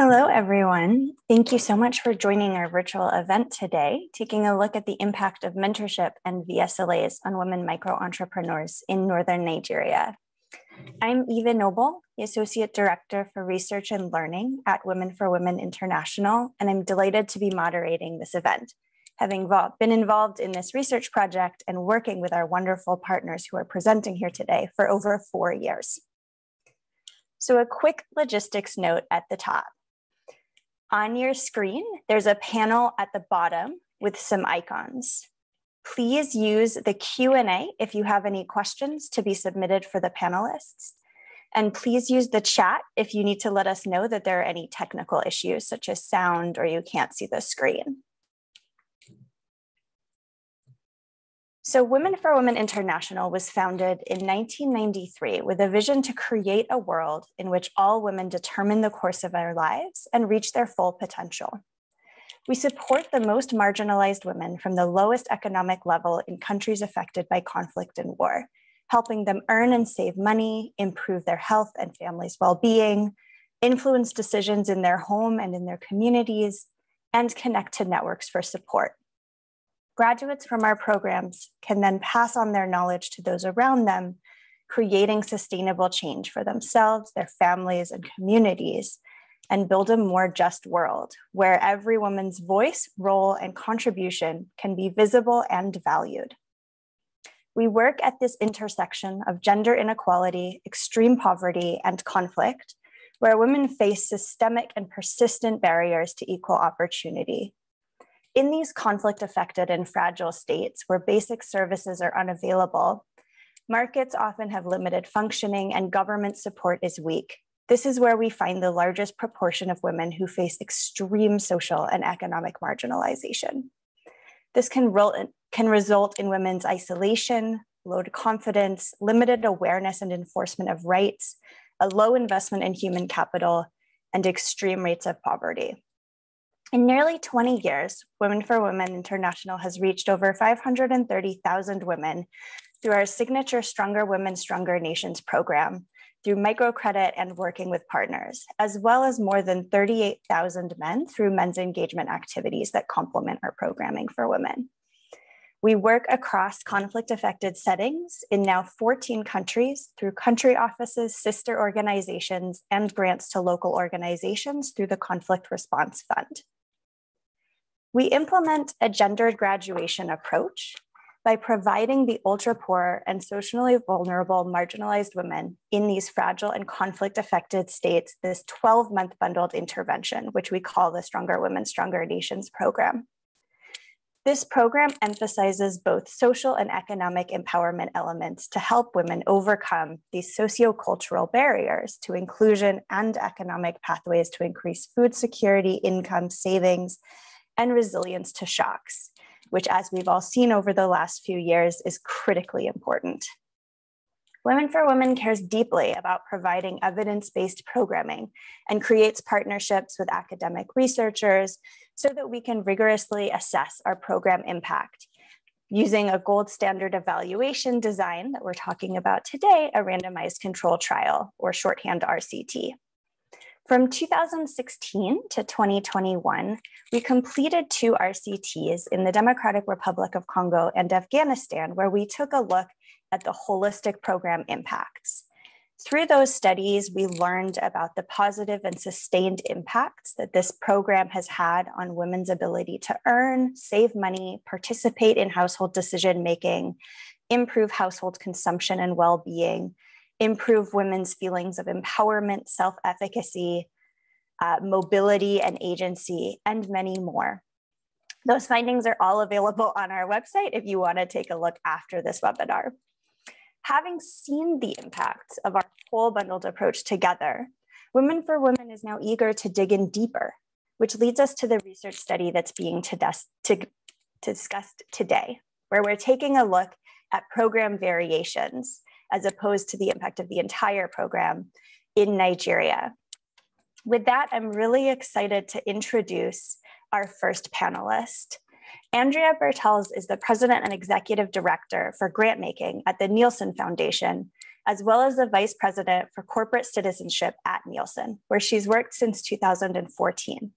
Hello, everyone. Thank you so much for joining our virtual event today, taking a look at the impact of mentorship and VSLAs on women micro-entrepreneurs in Northern Nigeria. I'm Eva Noble, the Associate Director for Research and Learning at Women for Women International, and I'm delighted to be moderating this event, having been involved in this research project and working with our wonderful partners who are presenting here today for over 4 years. So a quick logistics note at the top. On your screen, there's a panel at the bottom with some icons. Please use the Q&A if you have any questions to be submitted for the panelists. And please use the chat if you need to let us know that there are any technical issues such as sound or you can't see the screen. So Women for Women International was founded in 1993 with a vision to create a world in which all women determine the course of their lives and reach their full potential. We support the most marginalized women from the lowest economic level in countries affected by conflict and war, helping them earn and save money, improve their health and family's well-being, influence decisions in their home and in their communities, and connect to networks for support. Graduates from our programs can then pass on their knowledge to those around them, creating sustainable change for themselves, their families, and communities, and build a more just world where every woman's voice, role, and contribution can be visible and valued. We work at this intersection of gender inequality, extreme poverty, and conflict, where women face systemic and persistent barriers to equal opportunity. In these conflict-affected and fragile states where basic services are unavailable, markets often have limited functioning and government support is weak. This is where we find the largest proportion of women who face extreme social and economic marginalization. This can result in women's isolation, low confidence, limited awareness and enforcement of rights, a low investment in human capital, and extreme rates of poverty. In nearly 20 years, Women for Women International has reached over 530,000 women through our signature Stronger Women, Stronger Nations program, through microcredit and working with partners, as well as more than 38,000 men through men's engagement activities that complement our programming for women. We work across conflict-affected settings in now 14 countries through country offices, sister organizations, and grants to local organizations through the Conflict Response Fund. We implement a gendered graduation approach by providing the ultra-poor and socially vulnerable marginalized women in these fragile and conflict-affected states this 12-month bundled intervention, which we call the Stronger Women, Stronger Nations program. This program emphasizes both social and economic empowerment elements to help women overcome these sociocultural barriers to inclusion and economic pathways to increase food security, income, savings, and resilience to shocks, which, as we've all seen over the last few years, is critically important. Women for Women cares deeply about providing evidence-based programming and creates partnerships with academic researchers so that we can rigorously assess our program impact using a gold standard evaluation design that we're talking about today, a randomized control trial, or shorthand RCT. From 2016 to 2021, we completed 2 RCTs in the Democratic Republic of Congo and Afghanistan, where we took a look at the holistic program impacts. Through those studies, we learned about the positive and sustained impacts that this program has had on women's ability to earn, save money, participate in household decision-making, improve household consumption and well-being, improve women's feelings of empowerment, self-efficacy, mobility and agency, and many more. Those findings are all available on our website if you want to take a look after this webinar. Having seen the impacts of our whole bundled approach together, Women for Women is now eager to dig in deeper, which leads us to the research study that's being discussed today, where we're taking a look at program variations as opposed to the impact of the entire program in Nigeria. With that, I'm really excited to introduce our first panelist. Andrea Bertels is the President and Executive Director for Grant Making at the Nielsen Foundation as well as the Vice President for Corporate Citizenship at Nielsen, where she's worked since 2014.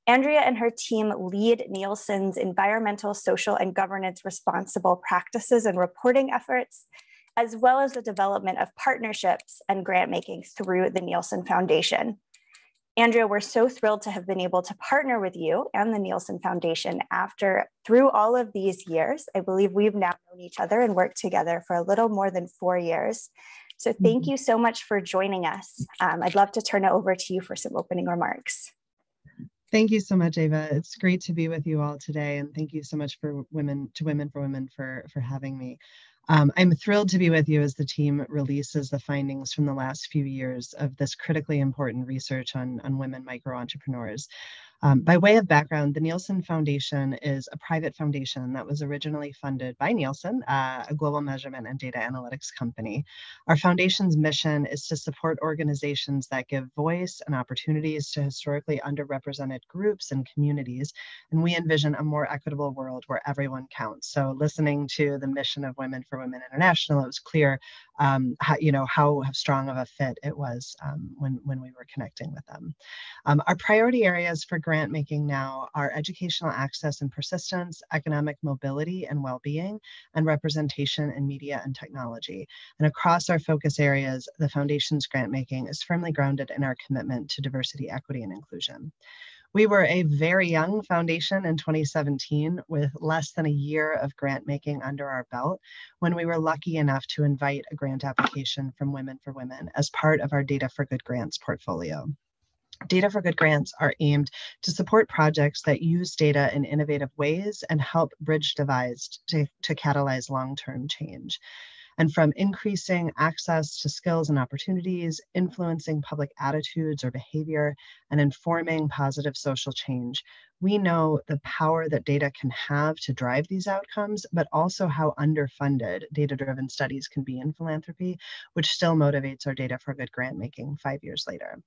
Andrea and her team lead Nielsen's environmental, social, and governance responsible practices and reporting efforts, as well as the development of partnerships and grant making through the Nielsen Foundation. Andrea, we're so thrilled to have been able to partner with you and the Nielsen Foundation through all of these years. I believe we've now known each other and worked together for a little more than 4 years. So thank you so much for joining us. I'd love to turn it over to you for some opening remarks. Thank you so much, Ava. It's great to be with you all today. And thank you so much for Women for Women for having me. I'm thrilled to be with you as the team releases the findings from the last few years of this critically important research on women micro-entrepreneurs. By way of background, the Nielsen Foundation is a private foundation that was originally funded by Nielsen, a global measurement and data analytics company. Our foundation's mission is to support organizations that give voice and opportunities to historically underrepresented groups and communities, and we envision a more equitable world where everyone counts. So listening to the mission of Women for Women International, it was clear how strong of a fit it was when we were connecting with them. Our priority areas for grant making now are educational access and persistence, economic mobility and well-being, and representation in media and technology. And across our focus areas, the Foundation's grant making is firmly grounded in our commitment to diversity, equity, and inclusion. We were a very young foundation in 2017 with less than a year of grant making under our belt when we were lucky enough to invite a grant application from Women for Women as part of our Data for Good Grants portfolio. Data for Good grants are aimed to support projects that use data in innovative ways and help bridge divides to catalyze long-term change. And from increasing access to skills and opportunities, influencing public attitudes or behavior, and informing positive social change, we know the power that data can have to drive these outcomes, but also how underfunded data-driven studies can be in philanthropy, which still motivates our Data for Good grant making 5 years later.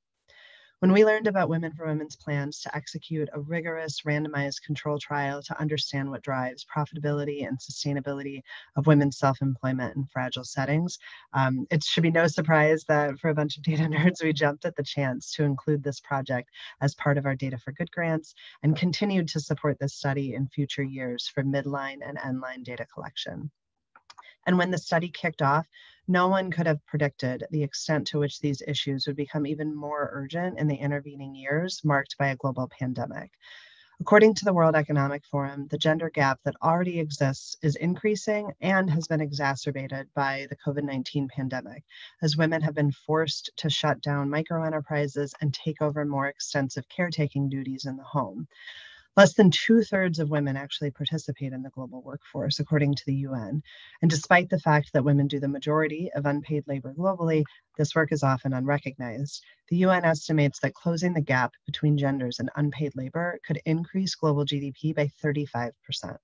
When we learned about Women for Women's plans to execute a rigorous randomized control trial to understand what drives profitability and sustainability of women's self-employment in fragile settings, it should be no surprise that for a bunch of data nerds, we jumped at the chance to include this project as part of our Data for Good grants and continued to support this study in future years for midline and endline data collection. And when the study kicked off, no one could have predicted the extent to which these issues would become even more urgent in the intervening years marked by a global pandemic. According to the World Economic Forum, the gender gap that already exists is increasing and has been exacerbated by the COVID-19 pandemic, as women have been forced to shut down microenterprises and take over more extensive caretaking duties in the home. Less than 2/3 of women actually participate in the global workforce, according to the UN. And despite the fact that women do the majority of unpaid labor globally, this work is often unrecognized. The UN estimates that closing the gap between genders in unpaid labor could increase global GDP by 35%.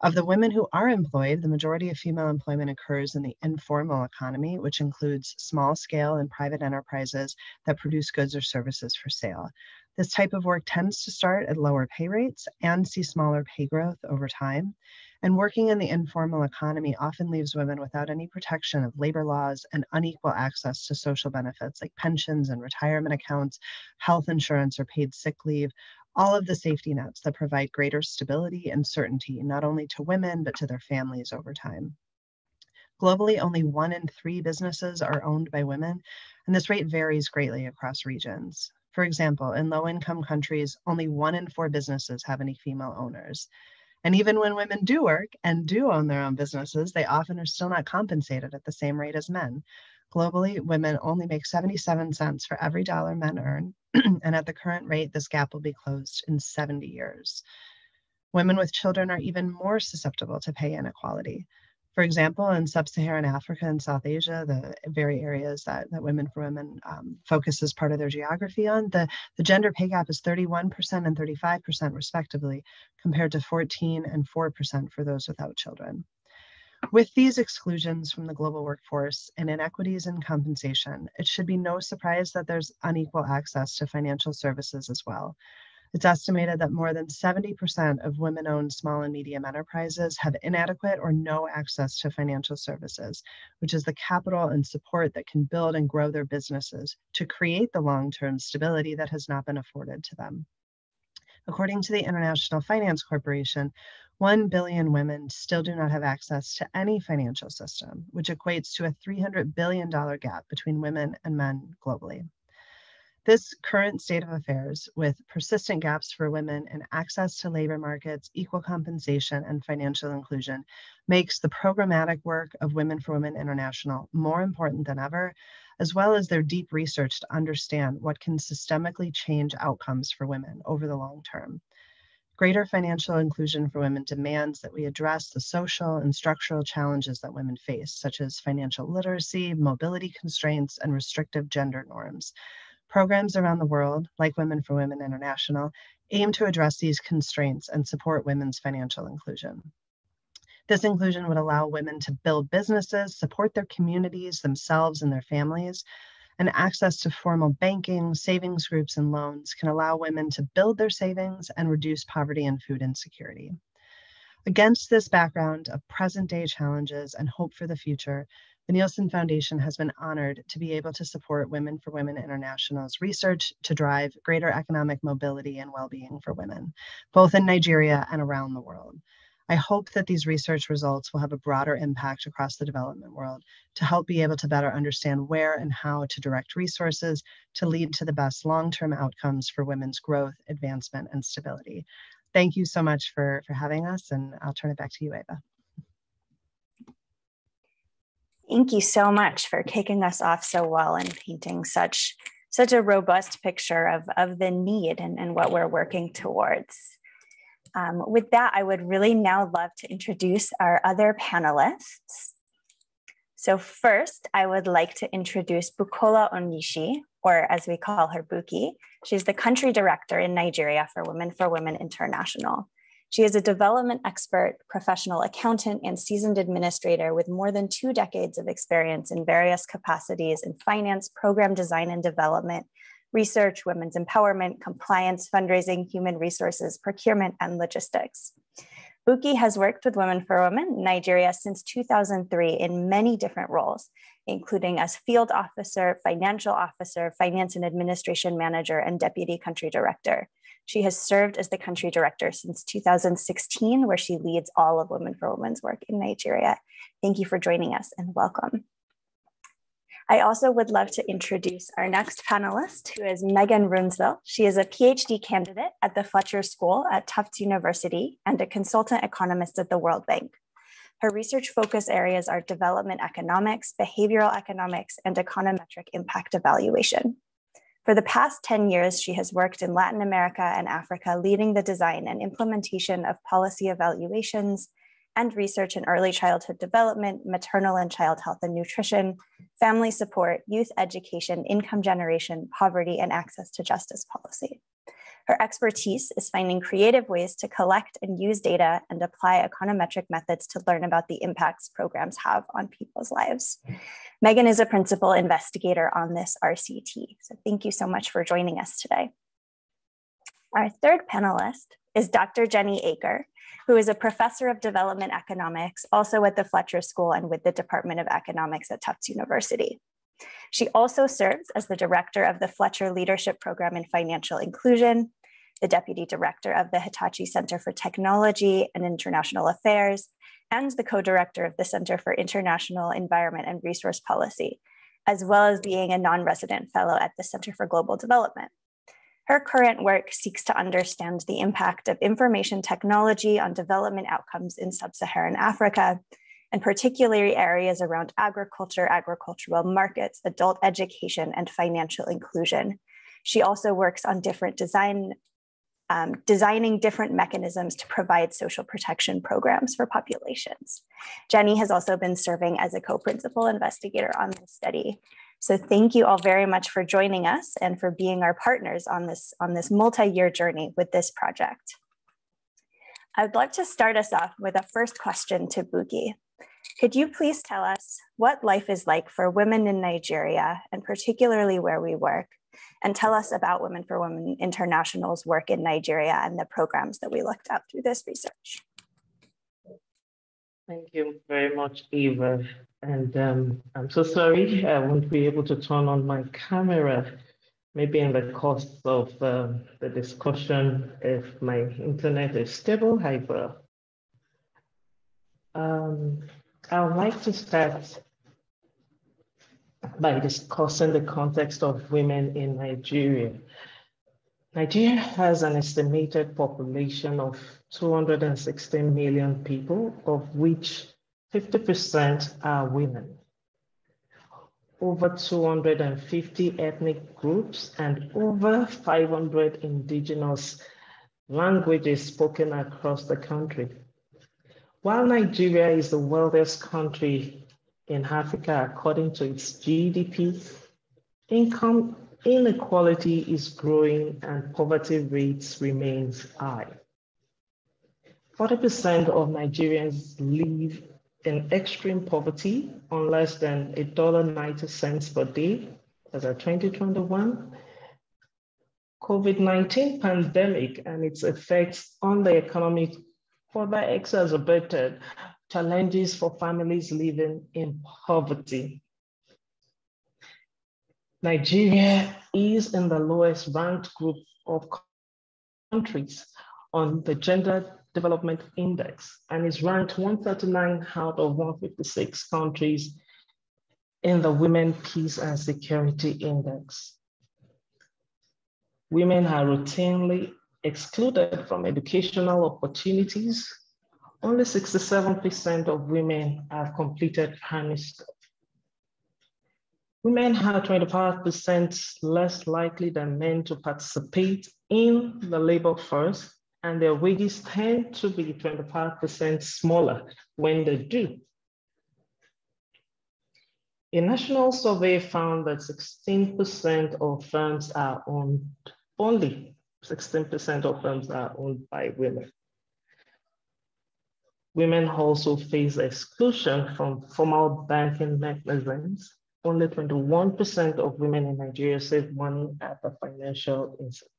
Of the women who are employed, the majority of female employment occurs in the informal economy, which includes small-scale and private enterprises that produce goods or services for sale. This type of work tends to start at lower pay rates and see smaller pay growth over time. And working in the informal economy often leaves women without any protection of labor laws and unequal access to social benefits like pensions and retirement accounts, health insurance, or paid sick leave, all of the safety nets that provide greater stability and certainty, not only to women, but to their families over time. Globally, only 1 in 3 businesses are owned by women, and this rate varies greatly across regions. For example, in low-income countries, only 1 in 4 businesses have any female owners. And even when women do work and do own their own businesses, they often are still not compensated at the same rate as men. Globally, women only make 77 cents for every dollar men earn, and at the current rate, this gap will be closed in 70 years. Women with children are even more susceptible to pay inequality. For example, in sub-Saharan Africa and South Asia, the very areas that Women for Women focuses part of their geography on, the gender pay gap is 31% and 35% respectively, compared to 14% and 4% for those without children. With these exclusions from the global workforce and inequities in compensation, it should be no surprise that there's unequal access to financial services as well. It's estimated that more than 70% of women-owned small and medium enterprises have inadequate or no access to financial services, which is the capital and support that can build and grow their businesses to create the long-term stability that has not been afforded to them. According to the International Finance Corporation, 1 billion women still do not have access to any financial system, which equates to a $300 billion gap between women and men globally. This current state of affairs, with persistent gaps for women in access to labor markets, equal compensation, and financial inclusion, makes the programmatic work of Women for Women International more important than ever, as well as their deep research to understand what can systemically change outcomes for women over the long term. Greater financial inclusion for women demands that we address the social and structural challenges that women face, such as financial literacy, mobility constraints, and restrictive gender norms. Programs around the world, like Women for Women International, aim to address these constraints and support women's financial inclusion. This inclusion would allow women to build businesses, support their communities, themselves, and their families, and access to formal banking, savings groups, and loans can allow women to build their savings and reduce poverty and food insecurity. Against this background of present-day challenges and hope for the future, the Nielsen Foundation has been honored to be able to support Women for Women International's research to drive greater economic mobility and well-being for women, both in Nigeria and around the world. I hope that these research results will have a broader impact across the development world to help be able to better understand where and how to direct resources to lead to the best long-term outcomes for women's growth, advancement, and stability. Thank you so much for having us, and I'll turn it back to you, Ava. Thank you so much for kicking us off so well and painting such a robust picture of the need and what we're working towards. With that, I would really now love to introduce our other panelists. So first, I would like to introduce Bukola Onishi, or as we call her, Buki. She's the country director in Nigeria for Women International. She is a development expert, professional accountant, and seasoned administrator with more than 2 decades of experience in various capacities in finance, program design and development, research, women's empowerment, compliance, fundraising, human resources, procurement, and logistics. Buki has worked with Women for Women in Nigeria since 2003 in many different roles, including as field officer, financial officer, finance and administration manager, and deputy country director. She has served as the country director since 2016, where she leads all of Women for Women's work in Nigeria. Thank you for joining us and welcome. I also would love to introduce our next panelist, who is Megan Runsville. She is a PhD candidate at the Fletcher School at Tufts University and a consultant economist at the World Bank. Her research focus areas are development economics, behavioral economics, and econometric impact evaluation. For the past 10 years, she has worked in Latin America and Africa, leading the design and implementation of policy evaluations and research in early childhood development, maternal and child health and nutrition, family support, youth education, income generation, poverty, and access to justice policy. Her expertise is finding creative ways to collect and use data and apply econometric methods to learn about the impacts programs have on people's lives. Megan is a principal investigator on this RCT. So thank you so much for joining us today. Our third panelist is Dr. Jenny Aker, who is a professor of development economics, also at the Fletcher School and with the Department of Economics at Tufts University. She also serves as the director of the Fletcher Leadership Program in Financial Inclusion, the deputy director of the Hitachi Center for Technology and International Affairs, and the co-director of the Center for International Environment and Resource Policy, as well as being a non-resident fellow at the Center for Global Development. Her current work seeks to understand the impact of information technology on development outcomes in sub-Saharan Africa, and particularly areas around agriculture, agricultural markets, adult education, and financial inclusion. She also works on designing different mechanisms to provide social protection programs for populations. Jenny has also been serving as a co-principal investigator on this study. So thank you all very much for joining us and for being our partners on this multi-year journey with this project. I'd like to start us off with a first question to Buki. Could you please tell us what life is like for women in Nigeria, and particularly where we work, and tell us about Women for Women International's work in Nigeria and the programs that we looked at through this research. Thank you very much, Eva. And I'm so sorry I won't be able to turn on my camera, maybe in the course of the discussion, if my internet is stable. I would like to start by discussing the context of women in Nigeria. Nigeria has an estimated population of 216 million people, of which 50% are women. Over 250 ethnic groups and over 500 indigenous languages spoken across the country. While Nigeria is the wealthiest country in Africa according to its GDP, income inequality is growing and poverty rates remain high. 40% of Nigerians live in extreme poverty on less than $1.90 per day as of 2021. COVID-19 pandemic and its effects on the economy further exacerbated challenges for families living in poverty. Nigeria is in the lowest ranked group of countries on the Gender Development Index and is ranked 139 out of 156 countries in the Women, Peace and Security Index. Women are routinely excluded from educational opportunities. Only 67% of women have completed primary school. Women are 25% less likely than men to participate in the labor force, and their wages tend to be 25% smaller when they do. A national survey found that 16% of firms are owned, only 16% of firms are owned by women. Women also face exclusion from formal banking mechanisms. Only 21% of women in Nigeria save money at the financial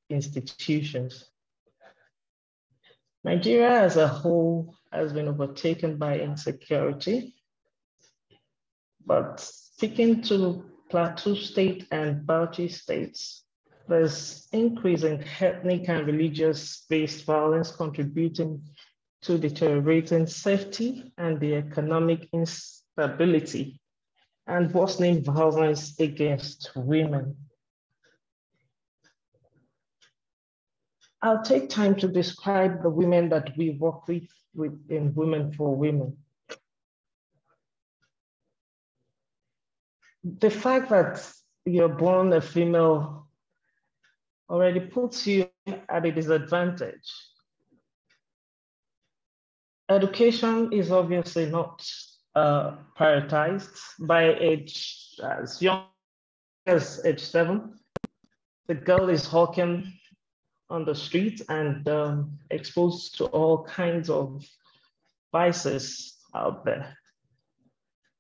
institutions. Nigeria as a whole has been overtaken by insecurity, but speaking to Plateau State and Bauchi States, there's increasing ethnic and religious-based violence contributing to deteriorating safety and the economic instability and worsening violence against women. I'll take time to describe the women that we work with in Women for Women. The fact that you're born a female already puts you at a disadvantage. Education is obviously not prioritized. By age as young as age 7, the girl is hawking on the street and exposed to all kinds of vices out there.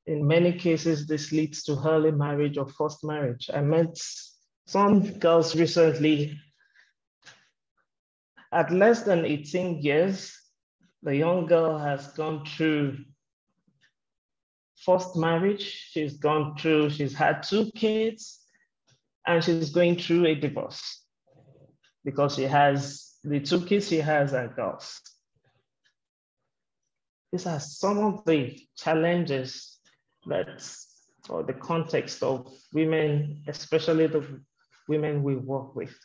In many cases, this leads to early marriage or forced marriage. I met some girls recently at less than 18 years. The young girl has gone through forced marriage. She's had 2 kids, and she's going through a divorce because she has the 2 kids she has are girls. These are some of the challenges or the context of women, especially the women we work with.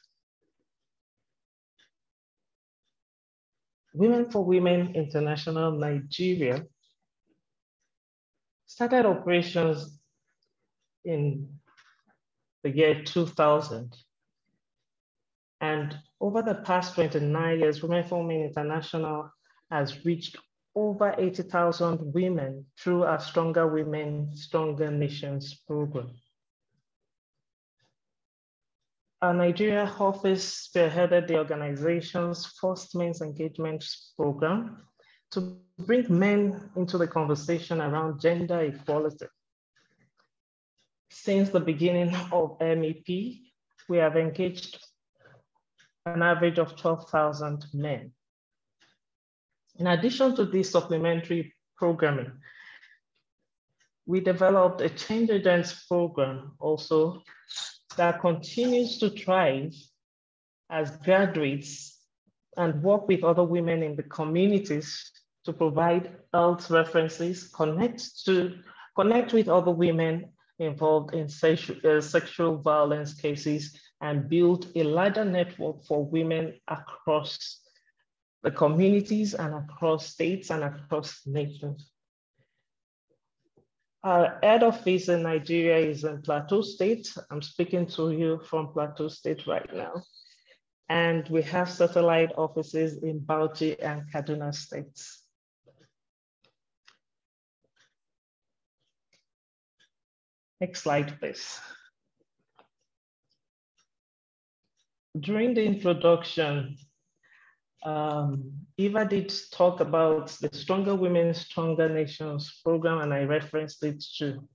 Women for Women International Nigeria started operations in the year 2000. And over the past 29 years, Women for Women International has reached over 80,000 women through our Stronger Women, Stronger Nations program. Our Nigeria office spearheaded the organization's first men's engagement program to bring men into the conversation around gender equality. Since the beginning of MEP, we have engaged an average of 12,000 men. In addition to this supplementary programming, we developed a change agents program also that continues to thrive as graduates and work with other women in the communities to provide health references, connect with other women involved in sexual violence cases, and build a larger network for women across the communities and across states and across nations. Our head office in Nigeria is in Plateau State. I'm speaking to you from Plateau State right now. And we have satellite offices in Bauchi and Kaduna states. Next slide, please. During the introduction, Eva did talk about the Stronger Women, Stronger Nations program, and I referenced it too.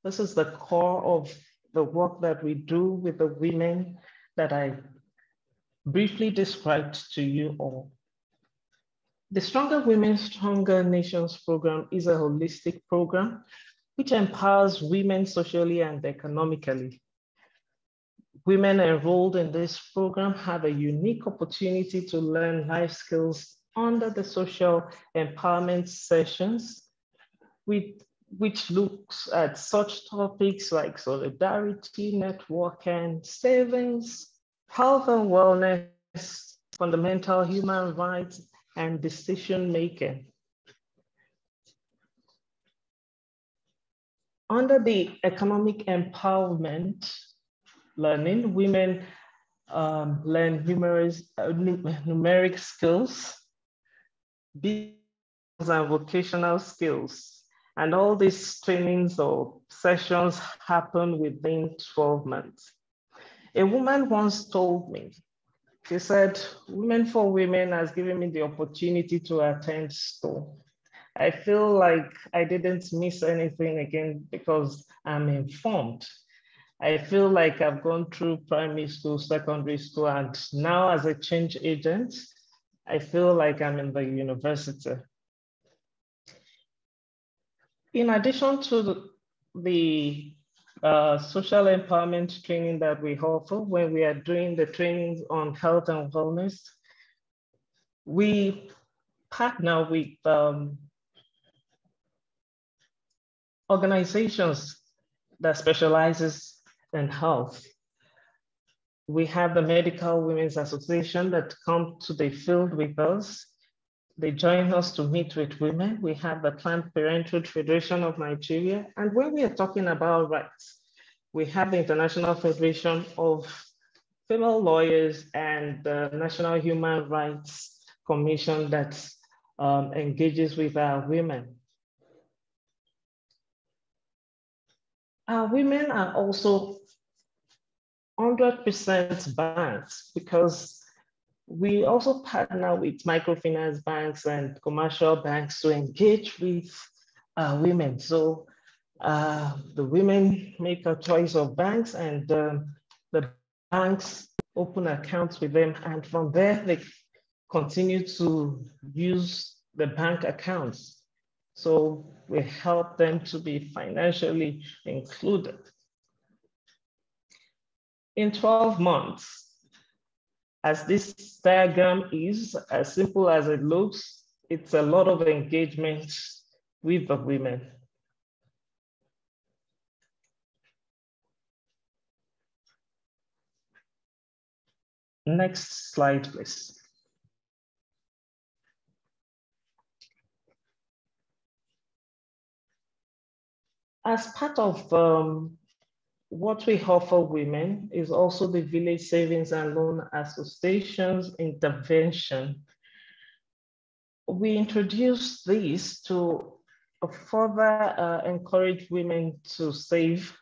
This is the core of the work that we do with the women that I briefly described to you all. The Stronger Women, Stronger Nations program is a holistic program which empowers women socially and economically. Women enrolled in this program have a unique opportunity to learn life skills under the social empowerment sessions, which looks at such topics like solidarity, networking, savings, health and wellness, fundamental human rights, and decision-making. Under the economic empowerment learning, women learn numeric skills, business and vocational skills. And all these trainings or sessions happen within 12 months. A woman once told me, she said, Women for Women has given me the opportunity to attend school. I feel like I didn't miss anything again because I'm informed. I feel like I've gone through primary school, secondary school, and now as a change agent, I feel like I'm in the university. In addition to the social empowerment training that we offer, when we are doing the trainings on health and wellness, we partner with organizations that specializes in health. We have the Medical Women's Association that come to the field with us. They join us to meet with women. We have the Planned Parenthood Federation of Nigeria. And when we are talking about rights, we have the International Federation of Female Lawyers and the National Human Rights Commission that engages with our women. Our women are also 100% banks because we also partner with microfinance banks and commercial banks to engage with women. So the women make a choice of banks and the banks open accounts with them. And from there, they continue to use the bank accounts. So we help them to be financially included. In 12 months, as this diagram is, as simple as it looks, it's a lot of engagement with the women. Next slide, please. As part of what we offer women is also the Village Savings and Loan Association's intervention. We introduced this to further encourage women to save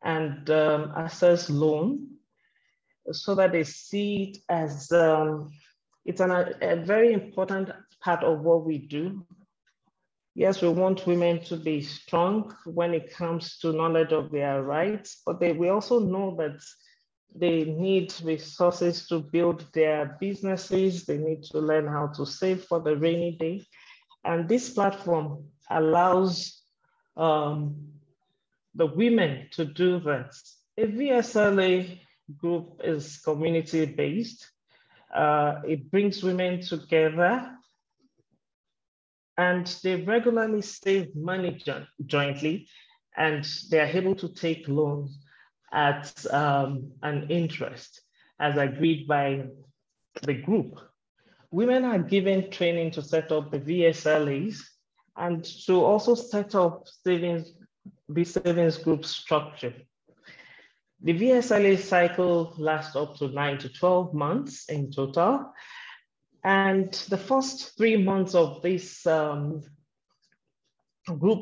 and access loan so that they see it as it's a very important part of what we do. Yes, we want women to be strong when it comes to knowledge of their rights, but we also know that They need resources to build their businesses. They need to learn how to save for the rainy day. And this platform allows the women to do that. A VSLA group is community-based. It brings women together, and they regularly save money jointly, and they're able to take loans at an interest as agreed by the group. Women are given training to set up the VSLAs and to also set up savings group structure. The VSLA cycle lasts up to 9 to 12 months in total. And the first 3 months of these group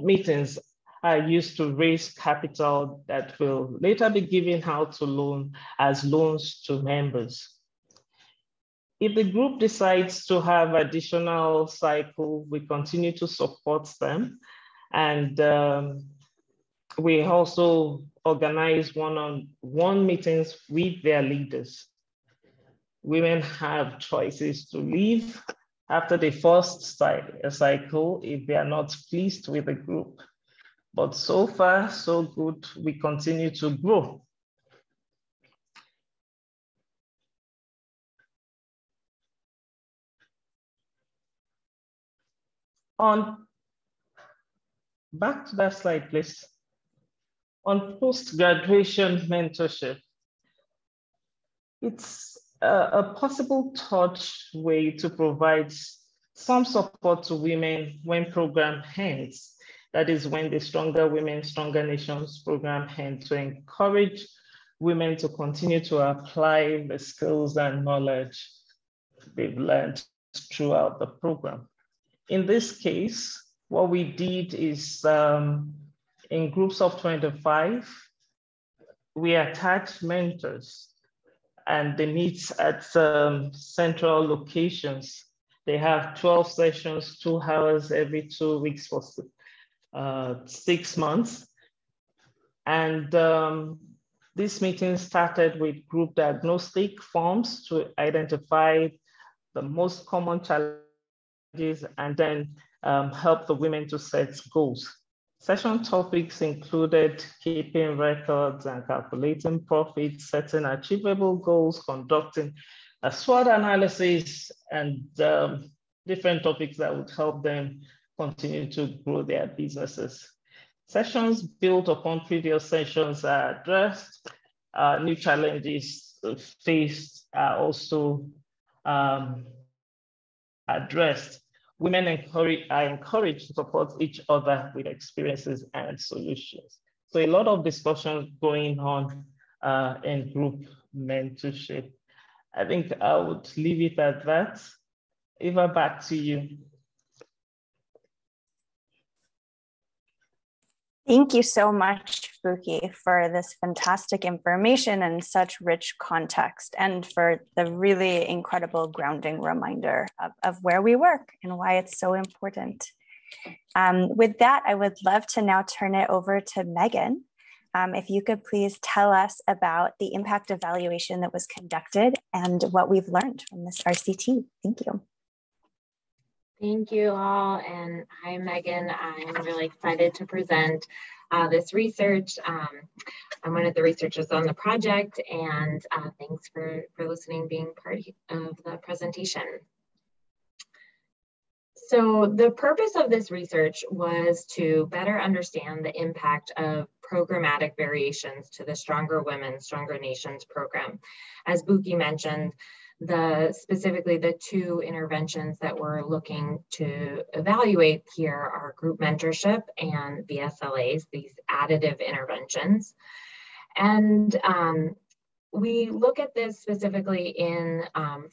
meetings are used to raise capital that will later be given out to loans to members. If the group decides to have additional cycle, we continue to support them. And we also organize one-on-one meetings with their leaders. Women have choices to leave after the first cycle if they are not pleased with the group. But so far, so good, we continue to grow. Back to that slide, please. On post-graduation mentorship, it's a possible third way to provide some support to women when program ends. That is when the Stronger Women, Stronger Nations program ends, to encourage women to continue to apply the skills and knowledge they've learned throughout the program. In this case, what we did is in groups of 25, we attached mentors, and they meet at central locations. They have 12 sessions, 2 hours every 2 weeks for 6 months. And this meeting started with group diagnostic forms to identify the most common challenges and then help the women to set goals. Session topics included keeping records and calculating profits, setting achievable goals, conducting a SWOT analysis, and different topics that would help them continue to grow their businesses. Sessions built upon previous sessions are addressed. New challenges faced are also addressed. Women are encouraged to support each other with experiences and solutions. So a lot of discussions going on in group mentorship. I think I would leave it at that. Eva, back to you. Thank you so much, Buki, for this fantastic information and such rich context, and for the really incredible grounding reminder of where we work and why it's so important. With that, I would love to now turn it over to Megan. If you could please tell us about the impact evaluation that was conducted and what we've learned from this RCT. Thank you. Thank you all, and I'm Megan. I'm really excited to present this research. I'm one of the researchers on the project, and thanks for listening, being part of the presentation. So the purpose of this research was to better understand the impact of programmatic variations to the Stronger Women, Stronger Nations program. As Buki mentioned, specifically the 2 interventions that we're looking to evaluate here are group mentorship and VSLAs, these additive interventions. And we look at this specifically in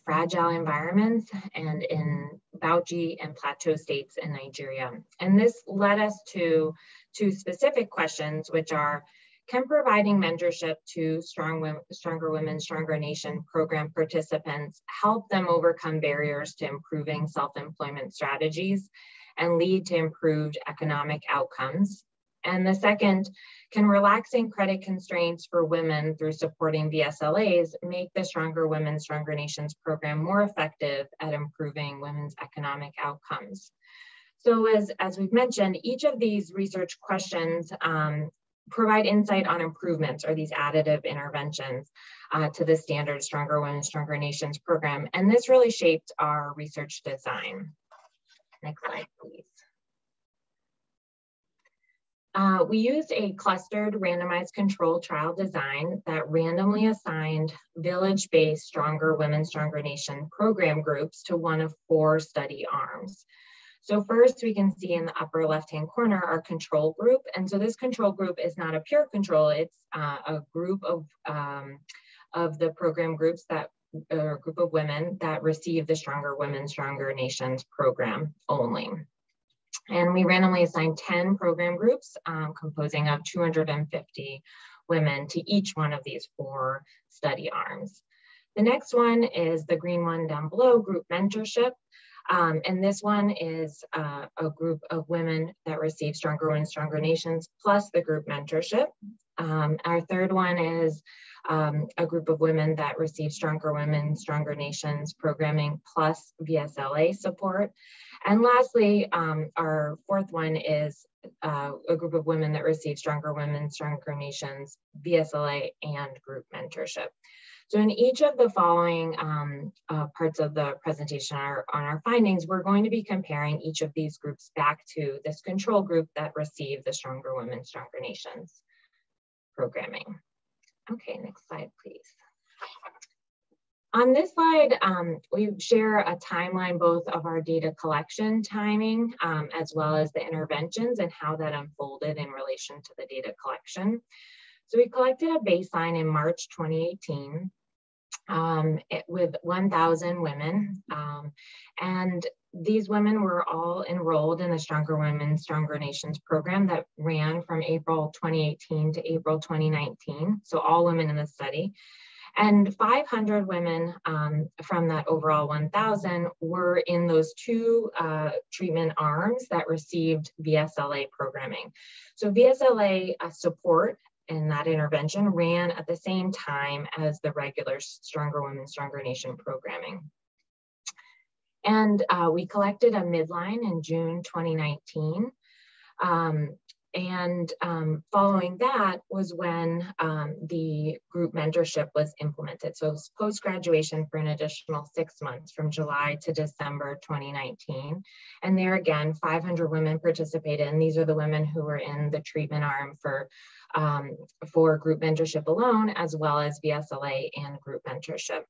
fragile environments and in Bauchi and Plateau states in Nigeria. And this led us to 2 specific questions, which are, can providing mentorship to Stronger Women, Stronger Nation program participants help them overcome barriers to improving self-employment strategies and lead to improved economic outcomes? And the second, can relaxing credit constraints for women through supporting VSLAs make the Stronger Women, Stronger Nations program more effective at improving women's economic outcomes? So as we've mentioned, each of these research questions provide insight on improvements or these additive interventions to the standard Stronger Women, Stronger Nations program. And this really shaped our research design. Next slide, please. We used a clustered randomized control trial design that randomly assigned village-based Stronger Women, Stronger Nation program groups to one of 4 study arms. So first, we can see in the upper left-hand corner our control group. And so this control group is not a pure control, it's a group of the program groups that, or a group of women that receive the Stronger Women, Stronger Nations program only. And we randomly assigned 10 program groups composing of 250 women to each one of these 4 study arms. The next one is the green one down below, group mentorship. And this one is a group of women that receive Stronger Women, Stronger Nations plus the group mentorship. Our third one is a group of women that receive Stronger Women, Stronger Nations programming plus VSLA support. And lastly, our fourth one is a group of women that receive Stronger Women, Stronger Nations, VSLA, and group mentorship. So in each of the following parts of the presentation on our findings, we're going to be comparing each of these groups back to this control group that received the Stronger Women, Stronger Nations programming. Okay, next slide, please. On this slide, we share a timeline both of our data collection timing as well as the interventions and how that unfolded in relation to the data collection. So we collected a baseline in March 2018 with 1,000 women. And these women were all enrolled in the Stronger Women, Stronger Nations program that ran from April 2018 to April 2019. So all women in the study. And 500 women from that overall 1,000 were in those 2 treatment arms that received VSLA programming. So VSLA support and that intervention ran at the same time as the regular Stronger Women, Stronger Nation programming. And we collected a midline in June 2019. Following that was when the group mentorship was implemented. So it was post-graduation for an additional 6 months from July to December 2019. And there again, 500 women participated. And these are the women who were in the treatment arm for group mentorship alone, as well as VSLA and group mentorship.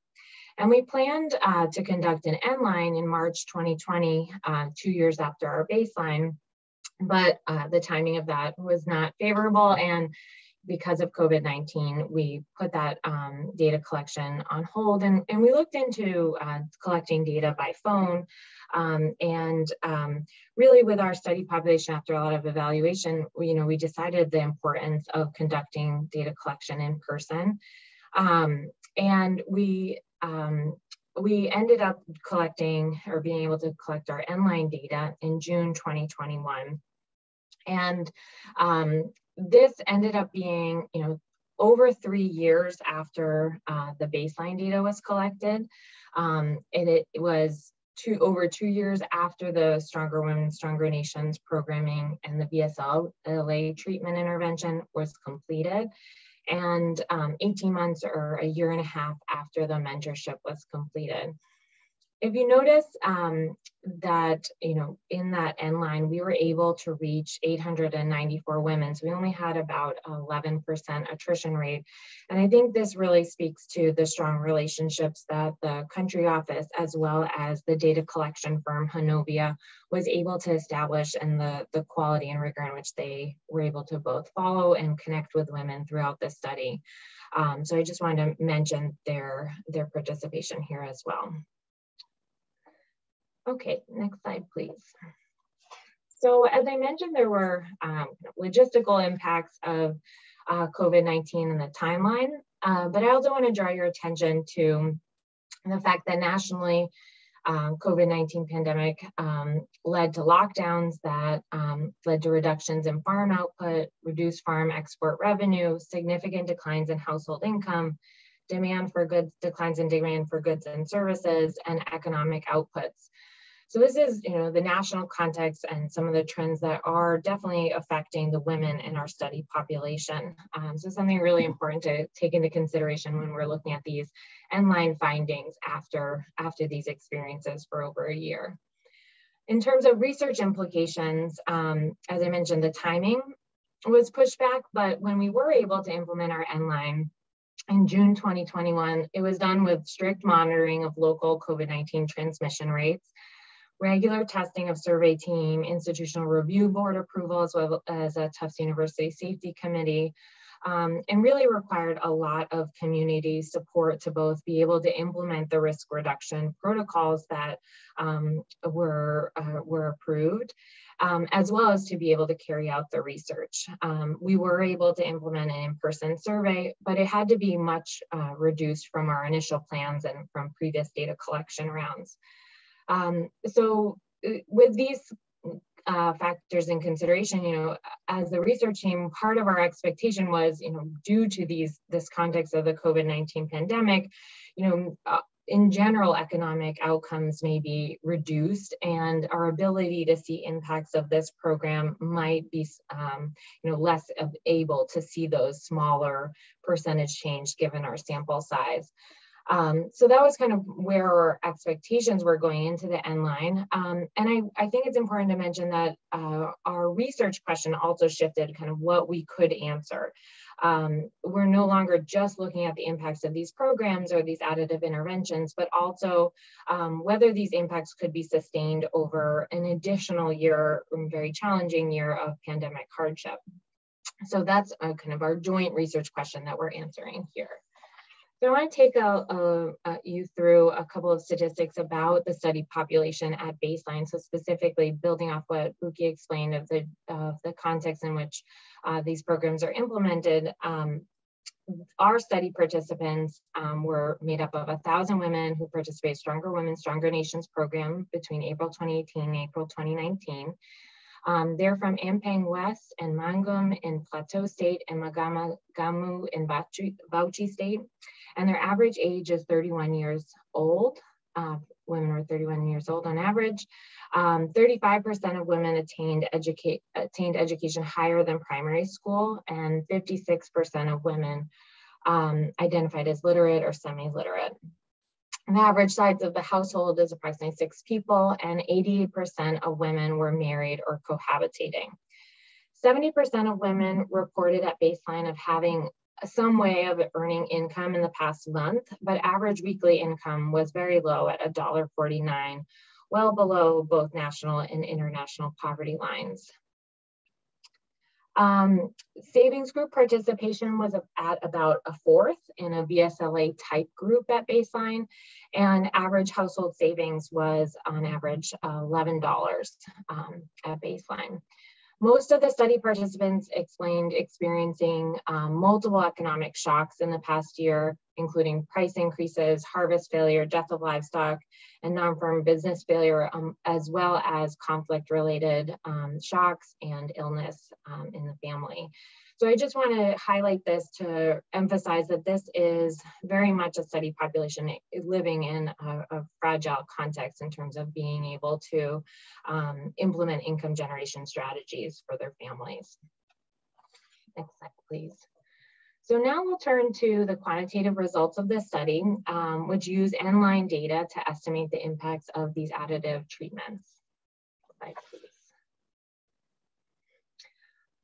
And we planned to conduct an endline in March 2020, 2 years after our baseline. But the timing of that was not favorable. And because of COVID-19, we put that data collection on hold. And we looked into collecting data by phone. Really with our study population, after a lot of evaluation, we decided the importance of conducting data collection in person. And we ended up collecting or being able to collect our endline data in June 2021. And this ended up being, over 3 years after the baseline data was collected. And it was over 2 years after the Stronger Women, Stronger Nations programming and the VSLA treatment intervention was completed. And 18 months or a year and a half after the mentorship was completed. If you notice that, in that end line, we were able to reach 894 women. So we only had about 11% attrition rate. And I think this really speaks to the strong relationships that the country office, as well as the data collection firm, Hanovia, was able to establish, and the quality and rigor in which they were able to both follow and connect with women throughout the study. So I just wanted to mention their participation here as well. Okay, next slide, please. So as I mentioned, there were logistical impacts of COVID-19 in the timeline, but I also want to draw your attention to the fact that nationally, COVID-19 pandemic led to lockdowns that led to reductions in farm output, reduced farm export revenue, significant declines in household income, declines in demand for goods and services, and economic outputs. So this is, the national context and some of the trends that are definitely affecting the women in our study population. So something really important to take into consideration when we're looking at these end-line findings after these experiences for over a year. In terms of research implications, as I mentioned, the timing was pushed back, but when we were able to implement our end-line in June 2021, it was done with strict monitoring of local COVID-19 transmission rates, regular testing of survey team, institutional review board approval, as well as a Tufts University safety committee, and really required a lot of community support to both be able to implement the risk reduction protocols that were approved, as well as to be able to carry out the research. We were able to implement an in-person survey, but it had to be much reduced from our initial plans and from previous data collection rounds. So with these factors in consideration, as the research team, part of our expectation was, due to this context of the COVID-19 pandemic, in general, economic outcomes may be reduced, and our ability to see impacts of this program might be, less able to see those smaller percentage change given our sample size. So that was kind of where our expectations were going into the end line. And I think it's important to mention that our research question also shifted kind of what we could answer. We're no longer just looking at the impacts of these programs or these additive interventions, but also whether these impacts could be sustained over an additional year, very challenging year of pandemic hardship. So that's kind of our joint research question that we're answering here. So I want to take you through a couple of statistics about the study population at baseline. So specifically building off what Buki explained of the context in which these programs are implemented. Our study participants were made up of 1,000 women who participated in Stronger Women, Stronger Nations program between April 2018 and April 2019. They're from Ampang West and Mangum in Plateau State and Magama-Gamu in Bauchi State. And their average age is 31 years old. Women are 31 years old on average. 35% of women attained education higher than primary school, and 56% of women identified as literate or semi-literate. The average size of the household is approximately 6 people, and 88% of women were married or cohabitating. 70% of women reported at baseline of having some way of earning income in the past month, but average weekly income was very low at $1.49, well below both national and international poverty lines. Savings group participation was at about a fourth in a VSLA type group at baseline, and average household savings was on average $11 at baseline. Most of the study participants explained experiencing multiple economic shocks in the past year, including price increases, harvest failure, death of livestock, and non-farm business failure, as well as conflict-related shocks and illness in the family. So I just want to highlight this to emphasize that this is very much a study population living in a fragile context in terms of being able to implement income generation strategies for their families. Next slide, please. So now we'll turn to the quantitative results of this study, which use end-line data to estimate the impacts of these additive treatments. Slide, please.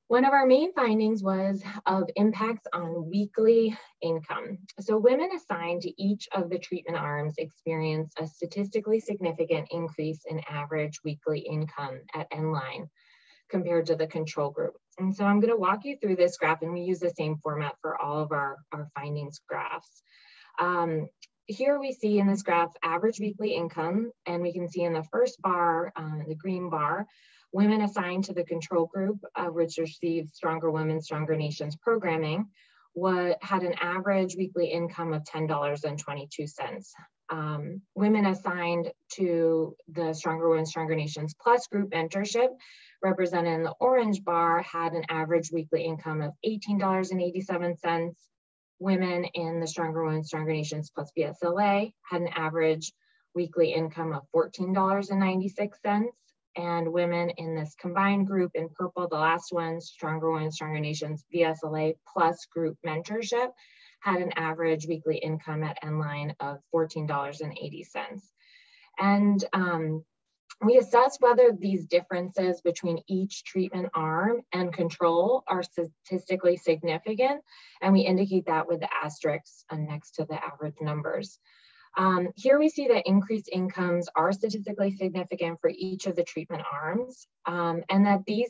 One of our main findings was of impacts on weekly income. So women assigned to each of the treatment arms experienced a statistically significant increase in average weekly income at end line compared to the control group. And so I'm going to walk you through this graph, and we use the same format for all of our findings graphs. Here we see in this graph average weekly income, and we can see in the first bar, the green bar, women assigned to the control group, which received Stronger Women, Stronger Nations programming, had an average weekly income of $10.22. women assigned to the Stronger Women, Stronger Nations Plus group mentorship, represented in the orange bar, had an average weekly income of $18.87. Women in the Stronger Women, Stronger Nations Plus VSLA had an average weekly income of $14.96. And women in this combined group in purple, the last one, Stronger Women, Stronger Nations VSLA Plus group mentorship, had an average weekly income at Endline of $14.80. And we assess whether these differences between each treatment arm and control are statistically significant, and we indicate that with the asterisks next to the average numbers. Here we see that increased incomes are statistically significant for each of the treatment arms, and that these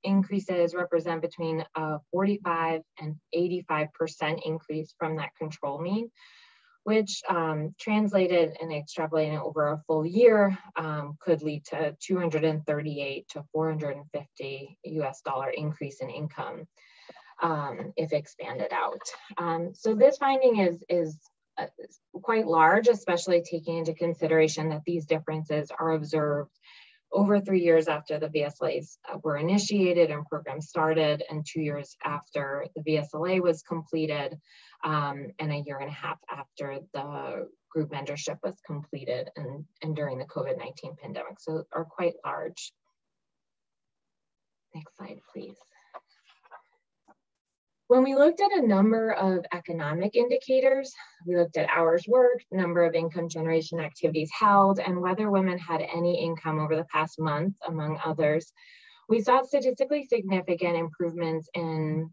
increases represent between a 45 and 85% increase from that control mean, which translated and extrapolating over a full year could lead to $238 to $450 US increase in income if expanded out. So this finding is quite large, especially taking into consideration that these differences are observed over 3 years after the VSLAs were initiated and program started, and 2 years after the VSLA was completed, and a year and a half after the group mentorship was completed and during the COVID-19 pandemic, so are quite large. Next slide, please. When we looked at a number of economic indicators, we looked at hours worked, number of income generation activities held, and whether women had any income over the past month, among others. We saw statistically significant improvements in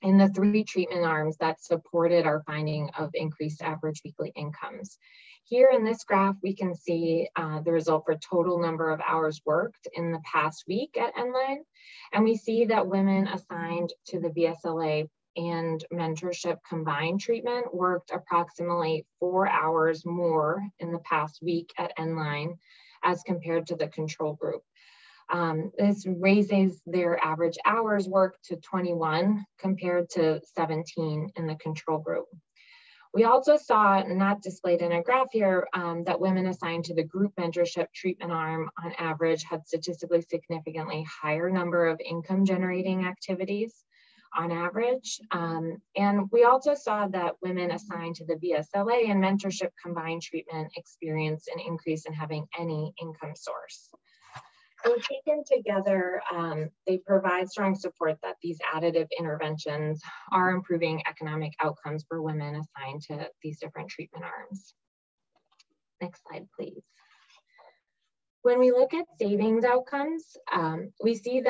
the 3 treatment arms that supported our finding of increased average weekly incomes. Here in this graph, we can see the result for total number of hours worked in the past week at Endline. And we see that women assigned to the VSLA and mentorship combined treatment worked approximately 4 hours more in the past week at Endline as compared to the control group. This raises their average hours worked to 21 compared to 17 in the control group. We also saw, not displayed in a graph here, that women assigned to the group mentorship treatment arm on average had statistically significantly higher number of income generating activities on average. And we also saw that women assigned to the VSLA and mentorship combined treatment experienced an increase in having any income source. So taken together, they provide strong support that these additive interventions are improving economic outcomes for women assigned to these different treatment arms. Next slide, please. When we look at savings outcomes, we see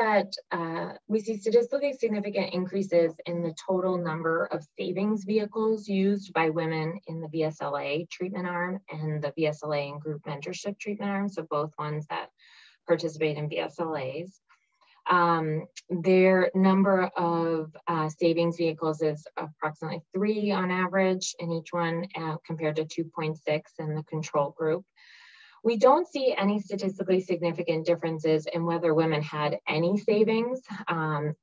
statistically significant increases in the total number of savings vehicles used by women in the VSLA treatment arm and the VSLA and group mentorship treatment arm, so both ones that participate in VSLAs. Their number of savings vehicles is approximately 3 on average in each one, compared to 2.6 in the control group. We don't see any statistically significant differences in whether women had any savings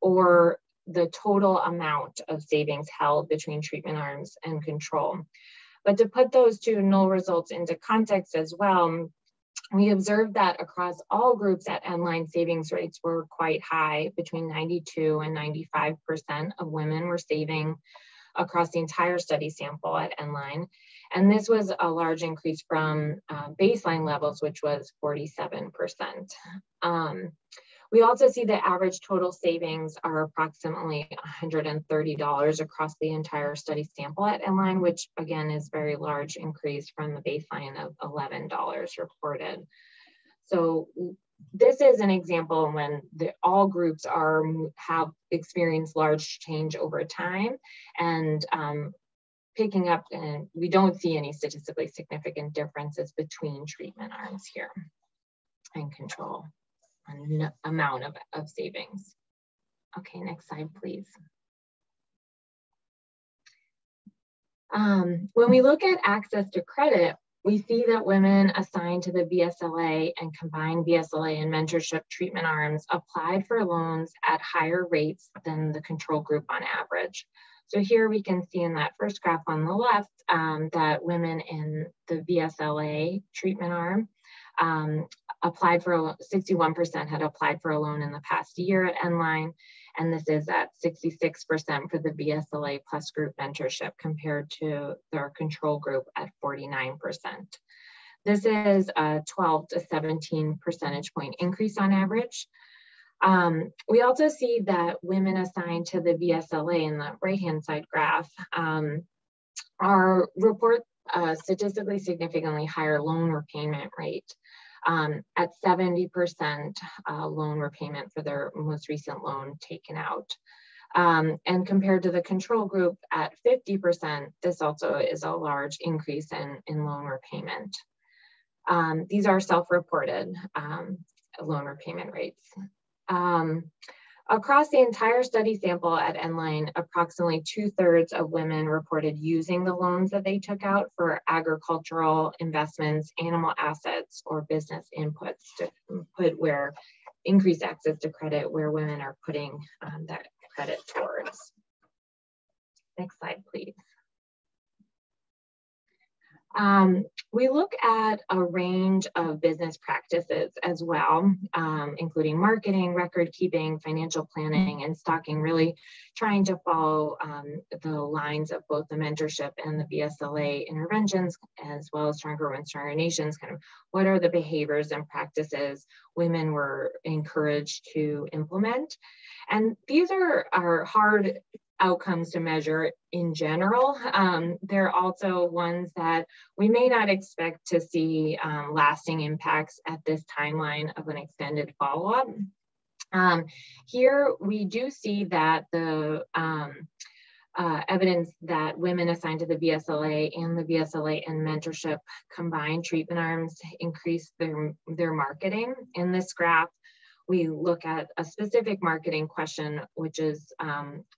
or the total amount of savings held between treatment arms and control. But to put those two null results into context as well, we observed that across all groups at Endline, savings rates were quite high. Between 92 and 95% of women were saving across the entire study sample at Endline. And this was a large increase from baseline levels, which was 47%. We also see the average total savings are approximately $130 across the entire study sample at Endline, which again is very large increase from the baseline of $11 reported. So this is an example when all groups have experienced large change over time, and picking up, and we don't see any statistically significant differences between treatment arms here and control. Amount of savings. Okay, next slide, please. When we look at access to credit, we see that women assigned to the VSLA and combined VSLA and mentorship treatment arms applied for loans at higher rates than the control group on average. So here we can see in that first graph on the left that women in the VSLA treatment arm applied for, 61% had applied for a loan in the past year at Nline, and this is at 66% for the VSLA plus group mentorship compared to their control group at 49%. This is a 12 to 17 percentage point increase on average. We also see that women assigned to the VSLA in the right-hand side graph report a statistically significantly higher loan repayment rate at 70% loan repayment for their most recent loan taken out. And compared to the control group at 50%, this also is a large increase in loan repayment. These are self-reported loan repayment rates. Across the entire study sample at Nline, approximately 2/3 of women reported using the loans that they took out for agricultural investments, animal assets, or business inputs to put where increased access to credit, where women are putting that credit towards. Next slide, please. We look at a range of business practices as well, including marketing, record keeping, financial planning, and stocking, really trying to follow the lines of both the mentorship and the VSLA interventions, as well as Stronger Women, Stronger Nations, kind of what are the behaviors and practices women were encouraged to implement. And these are hard outcomes to measure in general. They're also ones that we may not expect to see lasting impacts at this timeline of an extended follow-up. Here we do see that the evidence that women assigned to the VSLA and the VSLA and mentorship combined treatment arms increase their marketing. In this graph, we look at a specific marketing question, which is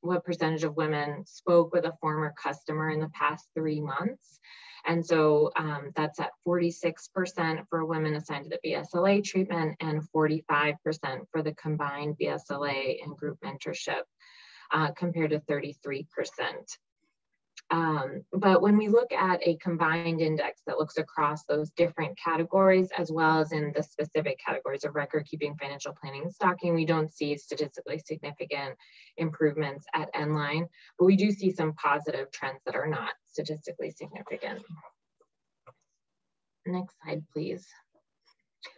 what percentage of women spoke with a former customer in the past 3 months. And so that's at 46% for women assigned to the VSLA treatment and 45% for the combined VSLA and group mentorship compared to 33%. But when we look at a combined index that looks across those different categories, as well as in the specific categories of record keeping, financial planning, and stocking, we don't see statistically significant improvements at Nline, but we do see some positive trends that are not statistically significant. Next slide, please.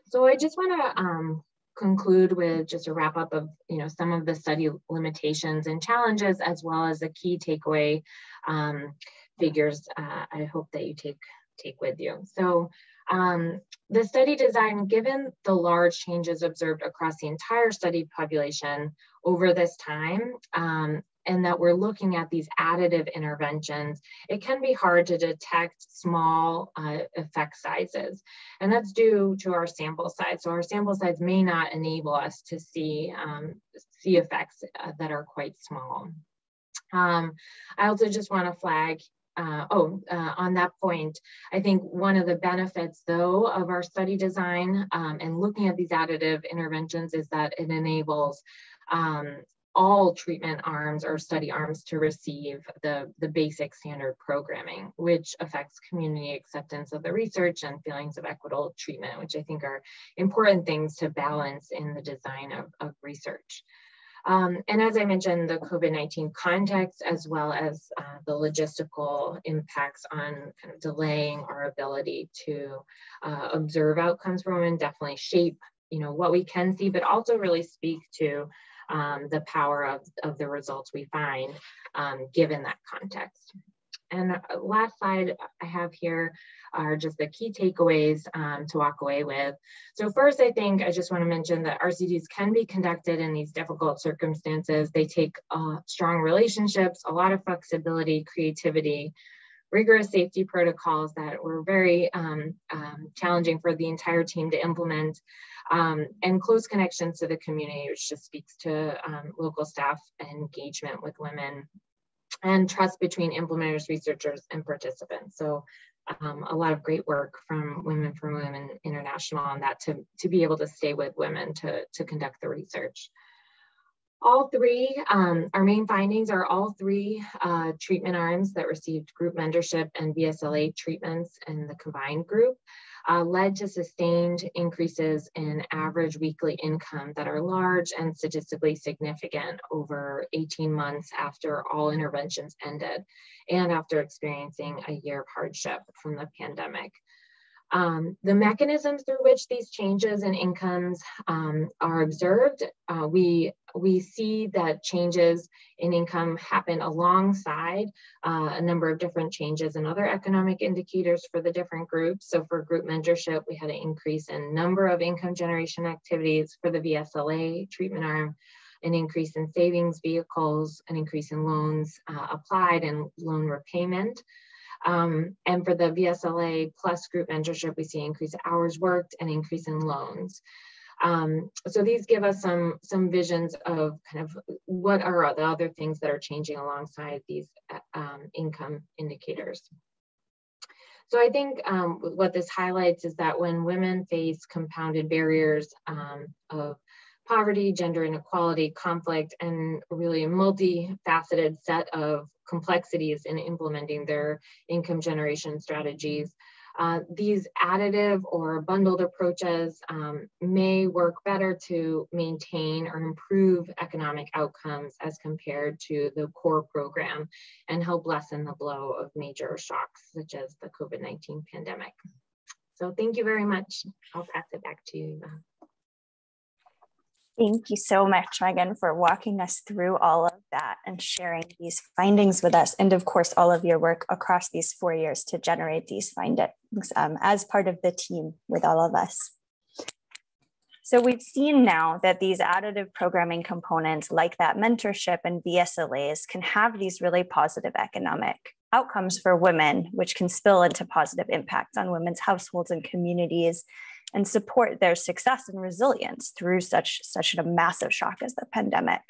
So I just want to conclude with just a wrap up of some of the study limitations and challenges, as well as the key takeaway figures I hope that you take with you. So the study design, given the large changes observed across the entire study population over this time, and that we're looking at these additive interventions, it can be hard to detect small effect sizes. And that's due to our sample size. So our sample size may not enable us to see effects that are quite small. I also just want to flag, on that point, I think one of the benefits though of our study design and looking at these additive interventions is that it enables all treatment arms or study arms to receive the basic standard programming, which affects community acceptance of the research and feelings of equitable treatment, which I think are important things to balance in the design of research. And as I mentioned, the COVID-19 context, as well as the logistical impacts on kind of delaying our ability to observe outcomes for women, definitely shape what we can see, but also really speak to the power of the results we find given that context. And last slide I have here are just the key takeaways to walk away with. So first, I think I just want to mention that RCTs can be conducted in these difficult circumstances. They take strong relationships, a lot of flexibility, creativity, rigorous safety protocols that were very challenging for the entire team to implement, and close connections to the community, which just speaks to local staff engagement with women, and trust between implementers, researchers, and participants. So a lot of great work from Women for Women International on that to be able to stay with women to conduct the research. All three, our main findings are all three treatment arms that received group mentorship and VSLA treatments in the combined group led to sustained increases in average weekly income that are large and statistically significant over 18 months after all interventions ended and after experiencing a year of hardship from the pandemic. The mechanisms through which these changes in incomes are observed, we see that changes in income happen alongside a number of different changes in other economic indicators for the different groups. So for group mentorship, we had an increase in number of income generation activities. For the VSLA treatment arm, an increase in savings vehicles, an increase in loans applied and loan repayment. And for the VSLA plus group mentorship, we see an increase in hours worked and increase in loans. So these give us some visions of kind of what are the other things that are changing alongside these income indicators. So I think what this highlights is that when women face compounded barriers of poverty, gender inequality, conflict, and really a multifaceted set of complexities in implementing their income generation strategies, these additive or bundled approaches may work better to maintain or improve economic outcomes as compared to the core program and help lessen the blow of major shocks such as the COVID-19 pandemic. So thank you very much. I'll pass it back to you. Thank you so much, Megan, for walking us through all of that and sharing these findings with us. And of course, all of your work across these 4 years to generate these findings as part of the team with all of us. So we've seen now that these additive programming components like that mentorship and VSLAs can have these really positive economic outcomes for women, which can spill into positive impacts on women's households and communities and support their success and resilience through such a massive shock as the pandemic.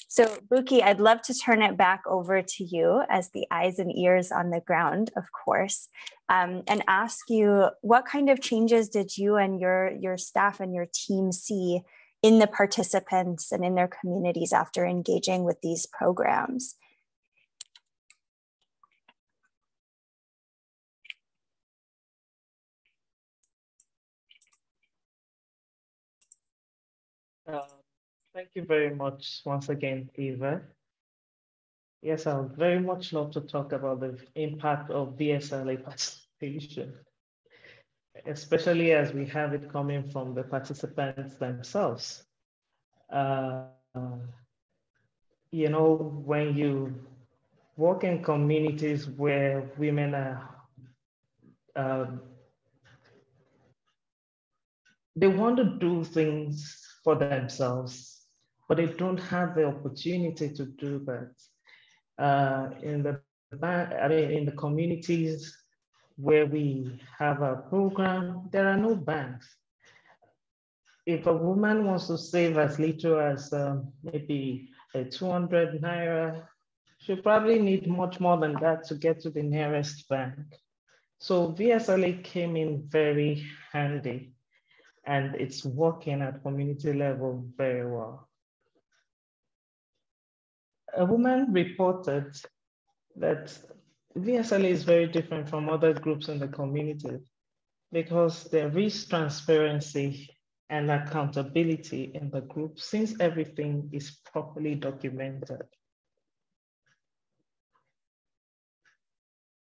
So Buki, I'd love to turn it back over to you as the eyes and ears on the ground, of course, and ask you, what kind of changes did you and your staff and your team see in the participants and in their communities after engaging with these programs? Thank you very much once again, Eva. Yes, I would very much love to talk about the impact of VSLA participation, especially as we have it coming from the participants themselves. You know, when you work in communities where women are, they want to do things for themselves, but they don't have the opportunity to do that. In the communities where we have a program, there are no banks. If a woman wants to save as little as maybe 200 naira, she'll probably need much more than that to get to the nearest bank. So VSLA came in very handy, and it's working at community level very well. A woman reported that VSLA is very different from other groups in the community because there is transparency and accountability in the group since everything is properly documented.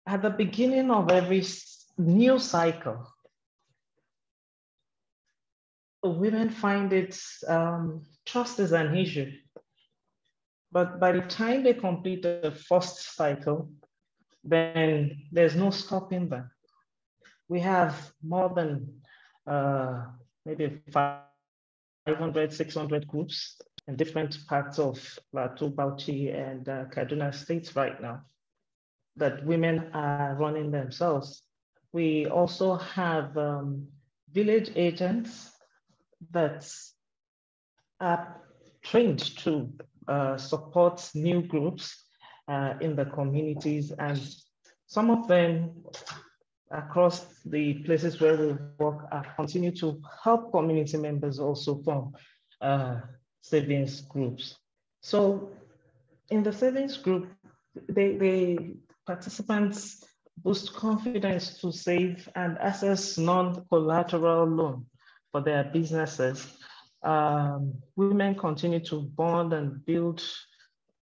At the beginning of every new cycle, women find it, trust is an issue. But by the time they complete the first cycle, then there's no stopping them. We have more than maybe 500, 600 groups in different parts of Plateau, Bauchi, and Kaduna states right now that women are running themselves. We also have village agents that are trained to support new groups in the communities, and some of them across the places where we work continue to help community members also form savings groups. So in the savings group, the participants boost confidence to save and access non-collateral loan for their businesses. Women continue to bond and build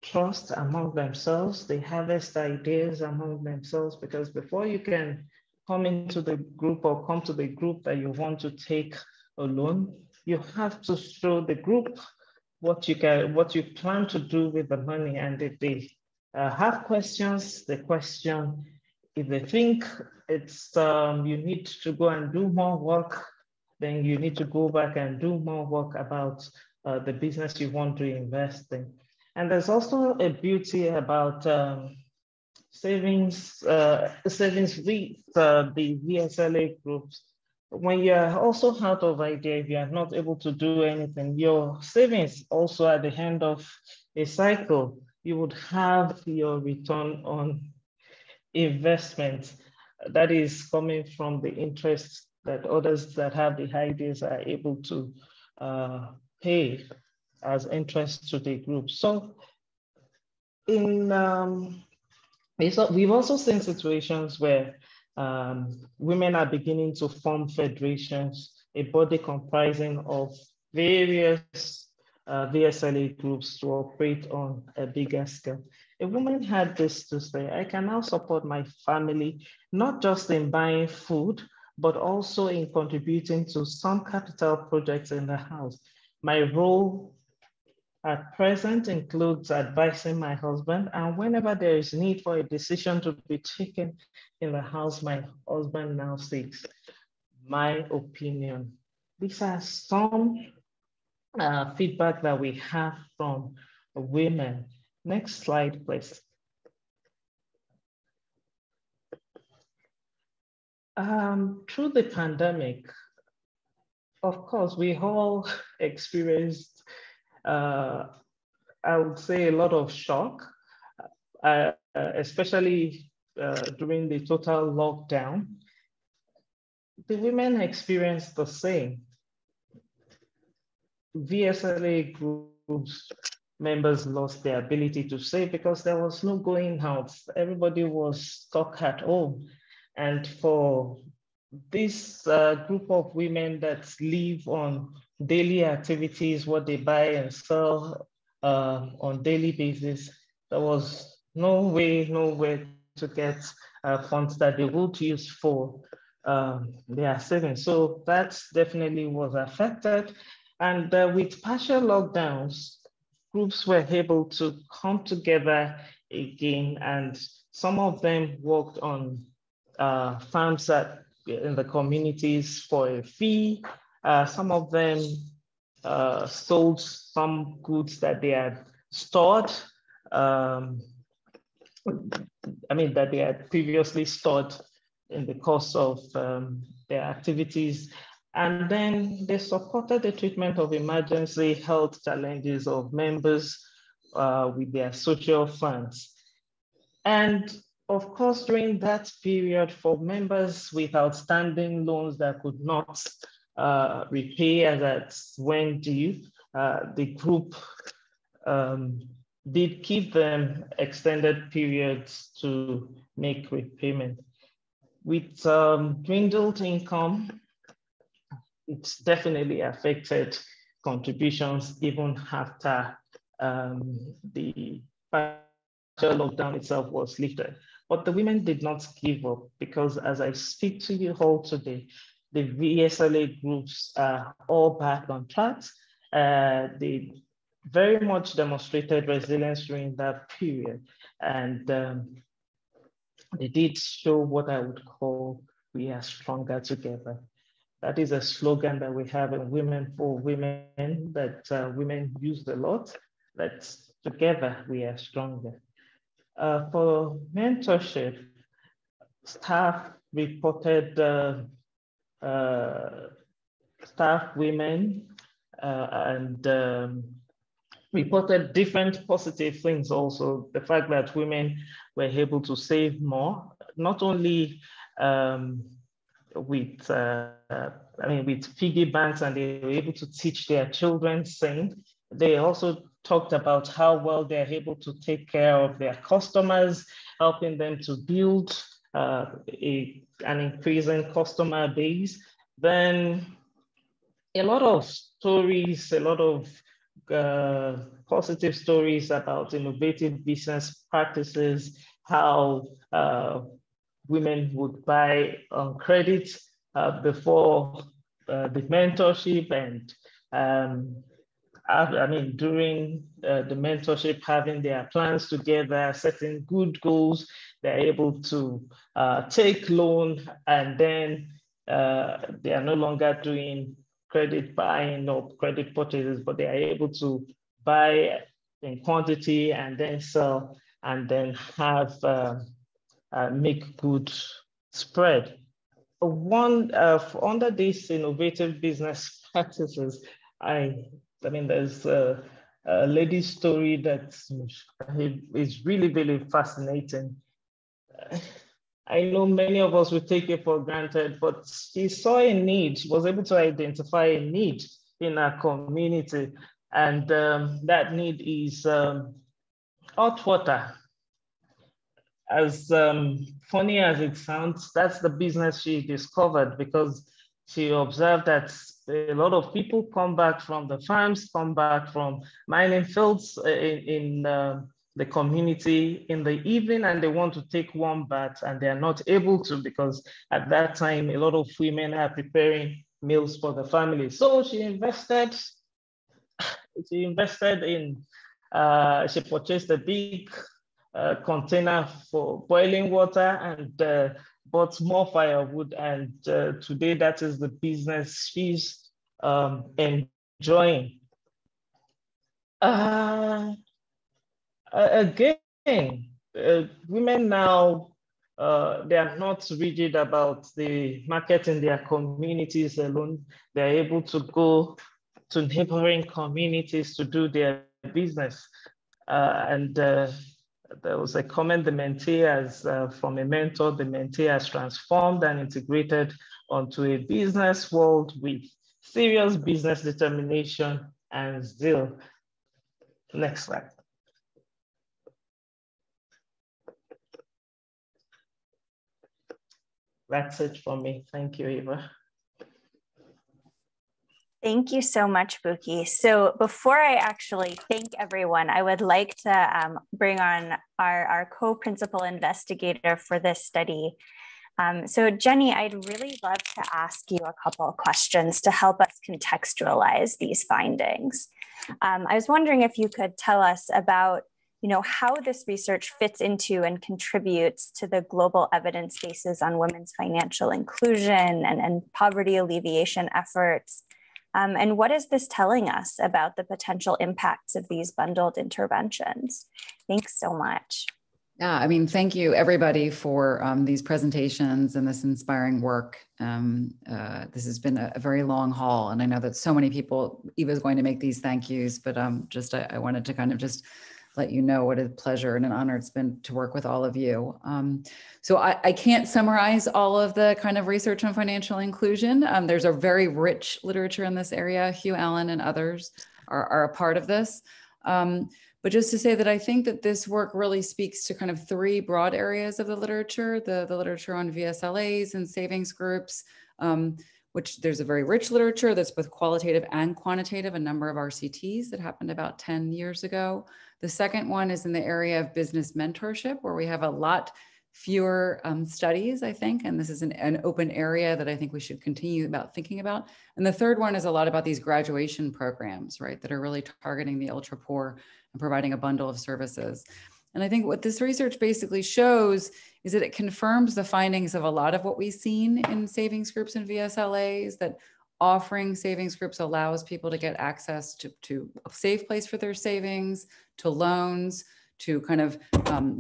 trust among themselves. They harvest ideas among themselves, because before you can come into the group or come to the group that you want to take a loan, you have to show the group what you plan to do with the money. And if they have questions, they question. If they think it's you need to go and do more work, then you need to go back and do more work about the business you want to invest in. And there's also a beauty about savings with the VSLA groups. When you're also out of idea, if you're not able to do anything, your savings also at the end of a cycle, you would have your return on investment that is coming from the interest that others that have the ideas are able to pay as interest to the group. So we've also seen situations where women are beginning to form federations, a body comprising of various VSLA groups to operate on a bigger scale. A woman had this to say: I can now support my family, not just in buying food, but also in contributing to some capital projects in the house. My role at present includes advising my husband, and whenever there is need for a decision to be taken in the house, my husband now seeks my opinion. These are some feedback that we have from women. Next slide, please. Through the pandemic, of course, we all experienced I would say a lot of shock, especially during the total lockdown. The women experienced the same. VSLA groups members lost their ability to save because there was no going out. Everybody was stuck at home. And for this group of women that live on daily activities, what they buy and sell on daily basis, there was nowhere to get funds that they would use for their savings. So that definitely was affected. And with partial lockdowns, groups were able to come together again, and some of them worked on farms in the communities for a fee. Some of them sold some goods that they had stored, that they had previously stored in the course of their activities. And then they supported the treatment of emergency health challenges of members with their social funds. And of course, during that period, for members with outstanding loans that could not repay as at when due, the group did give them extended periods to make repayment. With dwindled income, it's definitely affected contributions even after the lockdown itself was lifted. But the women did not give up, because as I speak to you all today, the VSLA groups are all back on track. They very much demonstrated resilience during that period. And they did show what I would call "we are stronger together." That is a slogan that we have in Women for Women that women use a lot. That together we are stronger. For mentorship, staff reported staff women and reported different positive things also. The fact that women were able to save more, not only with piggy banks, and they were able to teach their children saying. They also talked about how well they're able to take care of their customers, helping them to build an increasing customer base. Then a lot of stories, a lot of positive stories about innovative business practices, how women would buy on credit before the mentorship, and during the mentorship, having their plans together, setting good goals, they're able to take loan, and then they are no longer doing credit buying or credit purchases, but they are able to buy in quantity and then sell, and then have make good spread. Under these innovative business practices, there's a lady's story that is really, really fascinating. I know many of us would take it for granted, but she saw a need. She was able to identify a need in our community, and that need is hot water. As funny as it sounds, that's the business she discovered, because she observed that a lot of people come back from the farms, come back from mining fields in the community in the evening, and they want to take warm baths, and they're not able to, because at that time, a lot of women are preparing meals for the family. So she invested in, she purchased a big container for boiling water, and bought more firewood, and today that is the business she's enjoying. Again, women now, they are not rigid about the market in their communities alone. They're able to go to neighboring communities to do their business. There was a comment, the mentee has, from a mentor, the mentee has transformed and integrated onto a business world with serious business determination and zeal. Next slide. That's it for me. Thank you, Eva. Thank you so much, Buki. So before I actually thank everyone, I would like to bring on our co-principal investigator for this study. So Jenny, I'd really love to ask you a couple of questions to help us contextualize these findings. I was wondering if you could tell us about how this research fits into and contributes to the global evidence bases on women's financial inclusion and poverty alleviation efforts. And what is this telling us about the potential impacts of these bundled interventions? Thanks so much. Yeah, thank you everybody for these presentations and this inspiring work. This has been a very long haul, and I know that so many people, Eva's going to make these thank yous, but I wanted to kind of just let you know what a pleasure and an honor it's been to work with all of you. So I can't summarize all of the kind of research on financial inclusion. There's a very rich literature in this area. Hugh Allen and others are a part of this. But just to say that I think that this work really speaks to kind of three broad areas of the literature, the literature on VSLAs and savings groups, which there's a very rich literature that's both qualitative and quantitative, a number of RCTs that happened about 10 years ago. The second one is in the area of business mentorship, where we have a lot fewer studies, I think, and this is an open area that I think we should continue thinking about. And the third one is a lot about these graduation programs, right, that are really targeting the ultra poor and providing a bundle of services. And I think what this research basically shows is that it confirms the findings of a lot of what we've seen in savings groups and VSLAs, that offering savings groups allows people to get access to a safe place for their savings, to loans, to kind of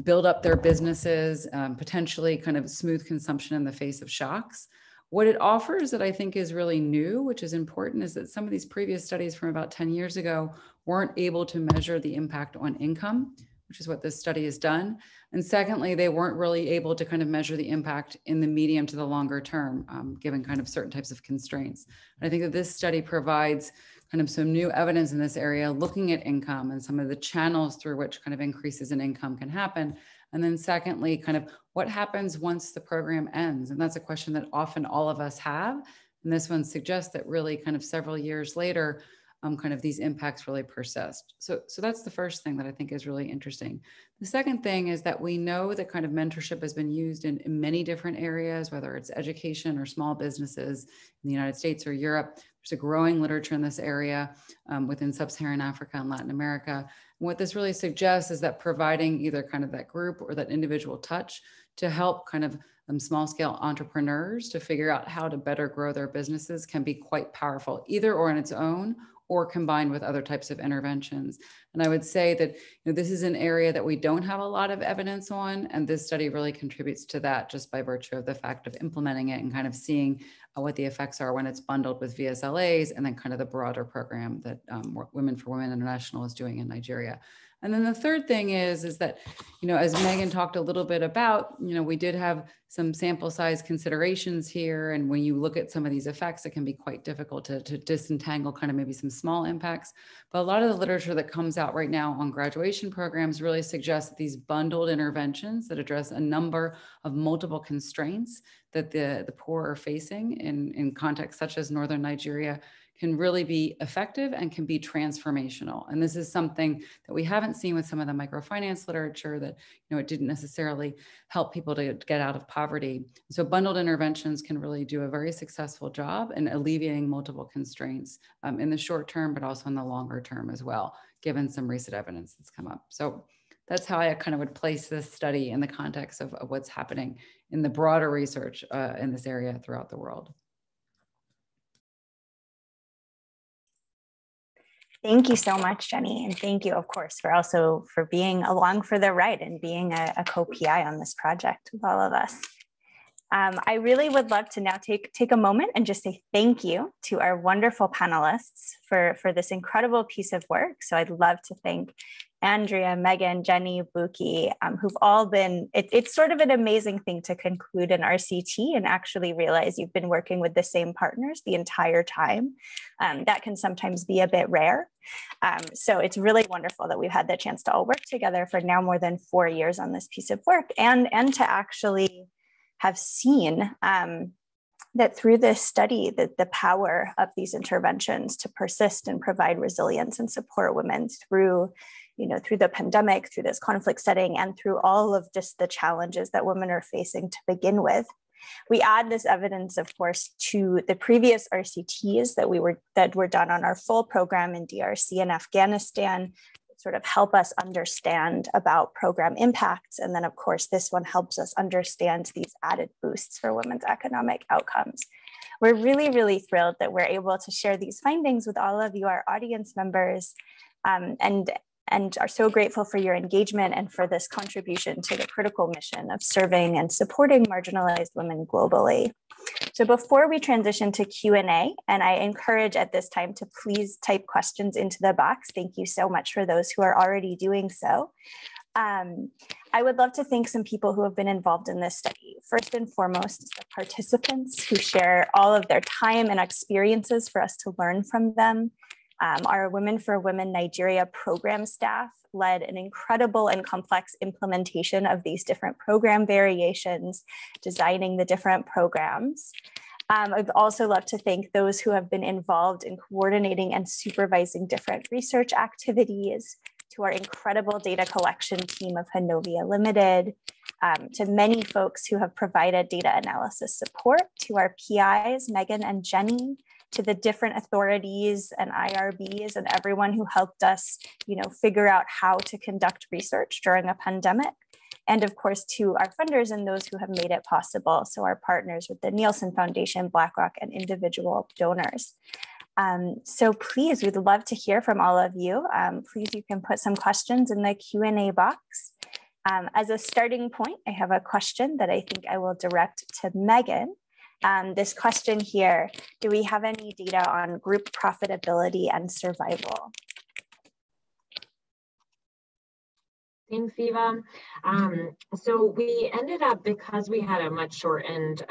build up their businesses, potentially kind of smooth consumption in the face of shocks. What it offers that I think is really new, which is important, is that some of these previous studies from about 10 years ago weren't able to measure the impact on income, which is what this study has done. And secondly, they weren't really able to kind of measure the impact in the medium to the longer term, given kind of certain types of constraints. And I think that this study provides kind of some new evidence in this area, looking at income and some of the channels through which kind of increases in income can happen. And then secondly, kind of what happens once the program ends? And that's a question that often all of us have. And this one suggests that really kind of several years later, kind of these impacts really persist. So that's the first thing that I think is really interesting. The second thing is that we know that kind of mentorship has been used in many different areas, whether it's education or small businesses in the United States or Europe. There's a growing literature in this area within sub-Saharan Africa and Latin America. And what this really suggests is that providing either kind of that group or that individual touch to help kind of small scale entrepreneurs to figure out how to better grow their businesses can be quite powerful, either or on its own or combined with other types of interventions. And I would say that this is an area that we don't have a lot of evidence on, and this study really contributes to that just by virtue of the fact of implementing it and kind of seeing what the effects are when it's bundled with VSLAs and then kind of the broader program that Women for Women International is doing in Nigeria. And then the third thing is that, as Megan talked a little bit about, we did have some sample size considerations here. And when you look at some of these effects, it can be quite difficult to disentangle kind of maybe some small impacts. But a lot of the literature that comes out right now on graduation programs really suggests that these bundled interventions that address a number of multiple constraints that the poor are facing in contexts such as Northern Nigeria can really be effective and can be transformational. And this is something that we haven't seen with some of the microfinance literature that, it didn't necessarily help people to get out of poverty. So bundled interventions can really do a very successful job in alleviating multiple constraints in the short term, but also in the longer term as well, given some recent evidence that's come up. So that's how I kind of would place this study in the context of what's happening in the broader research in this area throughout the world. Thank you so much, Jenny. And thank you, of course, for being along for the ride and being a co-PI on this project with all of us. I really would love to now take a moment and just say thank you to our wonderful panelists for this incredible piece of work. So I'd love to thank Andrea, Megan, Jenny, Buki, who've all been, it's sort of an amazing thing to conclude an RCT and actually realize you've been working with the same partners the entire time. That can sometimes be a bit rare. So it's really wonderful that we've had the chance to all work together for now more than 4 years on this piece of work and to actually have seen that through this study, that the power of these interventions to persist and provide resilience and support women through the pandemic, through this conflict setting, and through all of just the challenges that women are facing to begin with. We add this evidence, of course, to the previous RCTs that were done on our full program in DRC and Afghanistan, sort of help us understand about program impacts. And then, of course, this one helps us understand these added boosts for women's economic outcomes. We're really, really thrilled that we're able to share these findings with all of you, our audience members, and are so grateful for your engagement and for this contribution to the critical mission of serving and supporting marginalized women globally. So before we transition to Q&A, and I encourage at this time to please type questions into the box. Thank you so much for those who are already doing so. I would love to thank some people who have been involved in this study. First and foremost, the participants who share all of their time and experiences for us to learn from them. Our Women for Women Nigeria program staff led an incredible and complex implementation of these different program variations, designing the different programs. I'd also love to thank those who have been involved in coordinating and supervising different research activities, to our incredible data collection team of Hanovia Limited, to many folks who have provided data analysis support, to our PIs, Megan and Jenny, to the different authorities and IRBs and everyone who helped us, figure out how to conduct research during a pandemic. And of course, to our funders and those who have made it possible. So our partners with the Nielsen Foundation, BlackRock, and individual donors. So please, we'd love to hear from all of you. Please, you can put some questions in the Q&A box. As a starting point, I have a question that I think I will direct to Megan. This question here, do we have any data on group profitability and survival? Thanks, Eva. So we ended up, because we had a much shortened,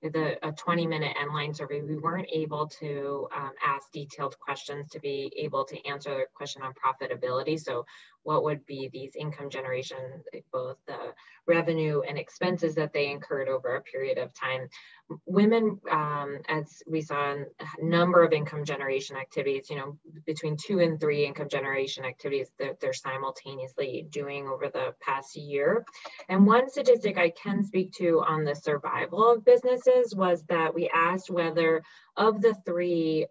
with a 20-minute end-line survey, we weren't able to ask detailed questions to be able to answer the question on profitability. So what would be these income generation, both the revenue and expenses that they incurred over a period of time. Women, as we saw, a number of income generation activities, between 2 and 3 income generation activities that they're simultaneously doing over the past year. And one statistic I can speak to on the survival of businesses was that we asked whether of the 3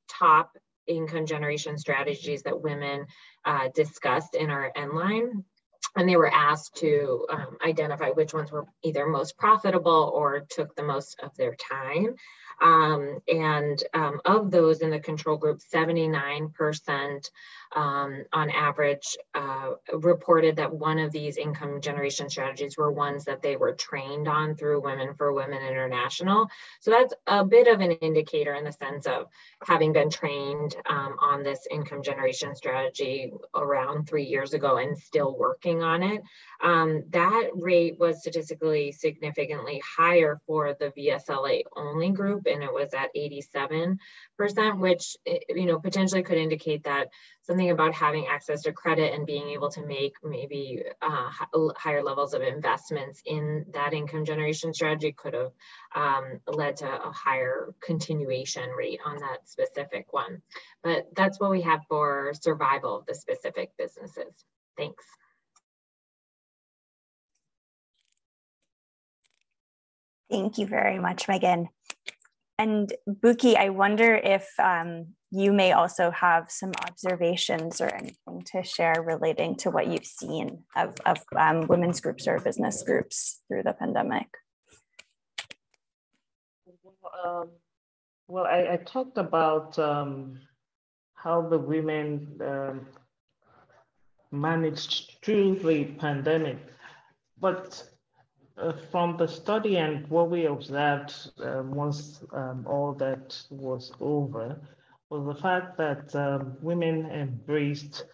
top income generation strategies that women discussed in our end line, and they were asked to identify which ones were either most profitable or took the most of their time. Of those in the control group, 79% on average reported that one of these income generation strategies were ones that they were trained on through Women for Women International. So that's a bit of an indicator in the sense of having been trained on this income generation strategy around 3 years ago and still working on it. That rate was statistically significantly higher for the VSLA only group, and it was at 87%, which potentially could indicate that something about having access to credit and being able to make maybe higher levels of investments in that income generation strategy could have led to a higher continuation rate on that specific one. But that's what we have for survival of the specific businesses. Thanks. Thank you very much, Megan. And Buki, I wonder if you may also have some observations or anything to share relating to what you've seen of women's groups or business groups through the pandemic. Well, I talked about how the women managed through the pandemic, but from the study and what we observed once all that was over was the fact that women embraced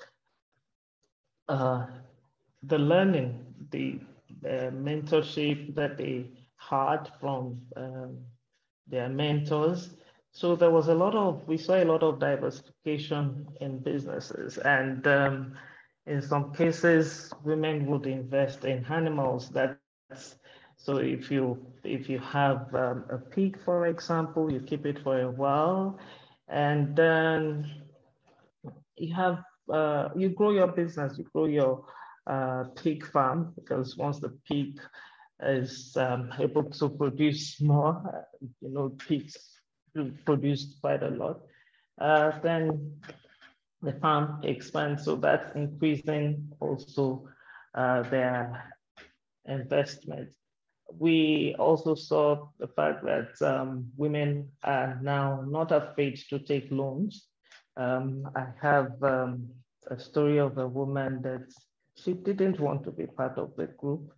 the learning, the mentorship that they had from their mentors. So there was we saw a lot of diversification in businesses, and in some cases, women would invest in animals. So if you have a pig, for example, you keep it for a while, and then you grow your business, you grow your pig farm, because once the pig is able to produce more, pigs produce quite a lot, then the farm expands. So that's increasing also their investment. We also saw the fact that women are now not afraid to take loans. I have a story of a woman that she didn't want to be part of the group,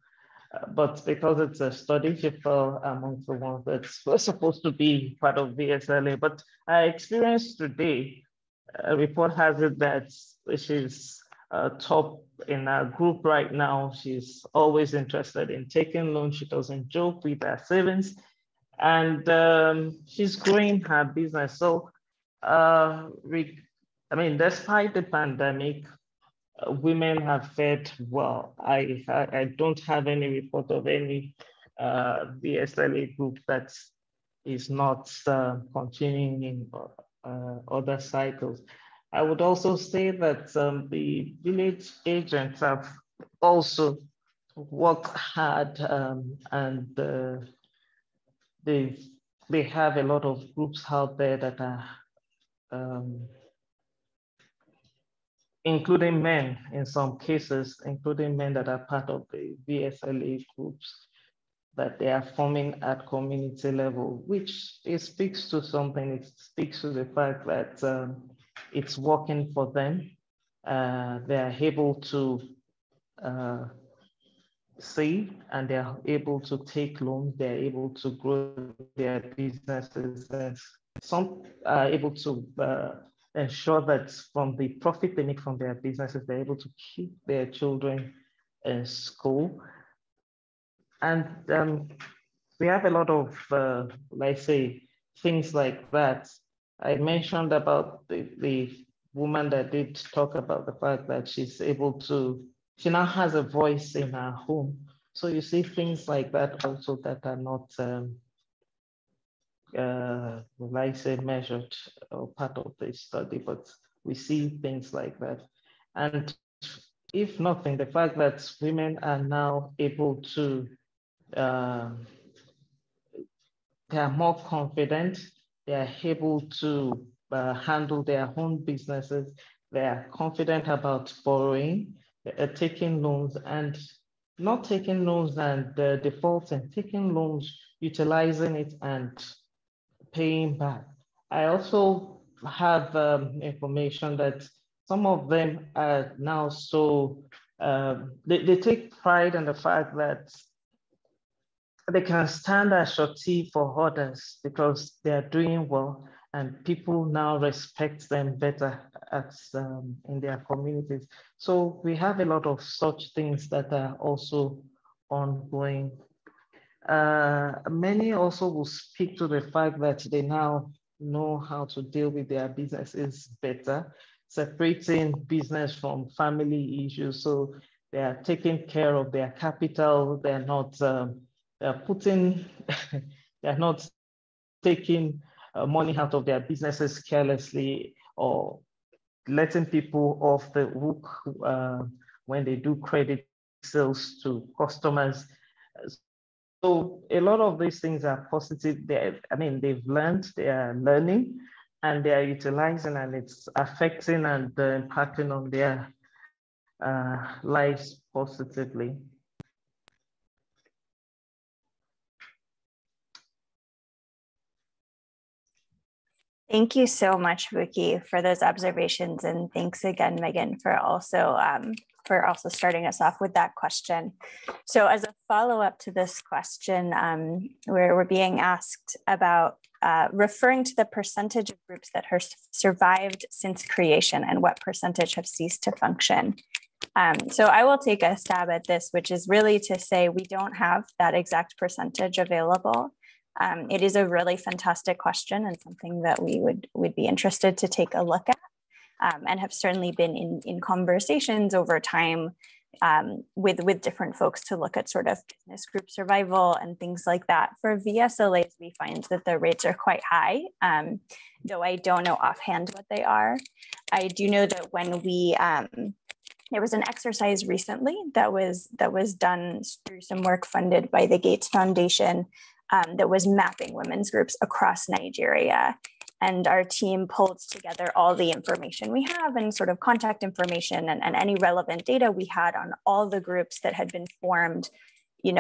but because it's a study, she fell amongst the ones that were supposed to be part of VSLA. But I experienced today, a report has it that she's top in our group right now. She's always interested in taking loans. She doesn't joke with her savings, and she's growing her business. So, despite the pandemic, women have fared well. I don't have any report of any VSLA group that is not continuing in other cycles. I would also say that the village agents have also worked hard, and they have a lot of groups out there that are including men in some cases, including men that are part of the VSLA groups that they are forming at community level, which it speaks to something. It speaks to the fact that it's working for them. They are able to save, and they are able to take loans. They are able to grow their businesses. And some are able to ensure that from the profit they make from their businesses, they're able to keep their children in school. And we have a lot of, let's say, things like that. I mentioned about the woman that did talk about the fact that she's able to, she now has a voice in her home. So you see things like that also that are not, like say, measured or part of the study, but we see things like that. And if nothing, the fact that women are now able to, they are more confident, they are able to handle their own businesses, they are confident about borrowing, taking loans, and not taking loans and defaulting, taking loans, utilizing it and paying back. I also have information that some of them are now so, they take pride in the fact that they can stand as surety for others because they are doing well and people now respect them better in their communities. So we have a lot of such things that are also ongoing. Many also will speak to the fact that they now know how to deal with their businesses better, separating business from family issues. So they are taking care of their capital. They're not putting, they're not taking money out of their businesses carelessly or letting people off the hook when they do credit sales to customers. So a lot of these things are positive. They've learned, they are learning, and they are utilizing, and it's affecting and impacting on their lives positively. Thank you so much, Vuki, for those observations. And thanks again, Megan, for also starting us off with that question. So as a follow-up to this question, we're being asked about referring to the percentage of groups that have survived since creation and what percentage have ceased to function. So I will take a stab at this, which is really to say we don't have that exact percentage available. It is a really fantastic question and something that we would be interested to take a look at, and have certainly been in conversations over time with different folks to look at sort of business group survival and things like that. For VSLAs, we find that the rates are quite high, though I don't know offhand what they are. I do know that when we there was an exercise recently that was done through some work funded by the Gates Foundation that was mapping women's groups across Nigeria. And our team pulled together all the information we have and sort of contact information and any relevant data we had on all the groups that had been formed,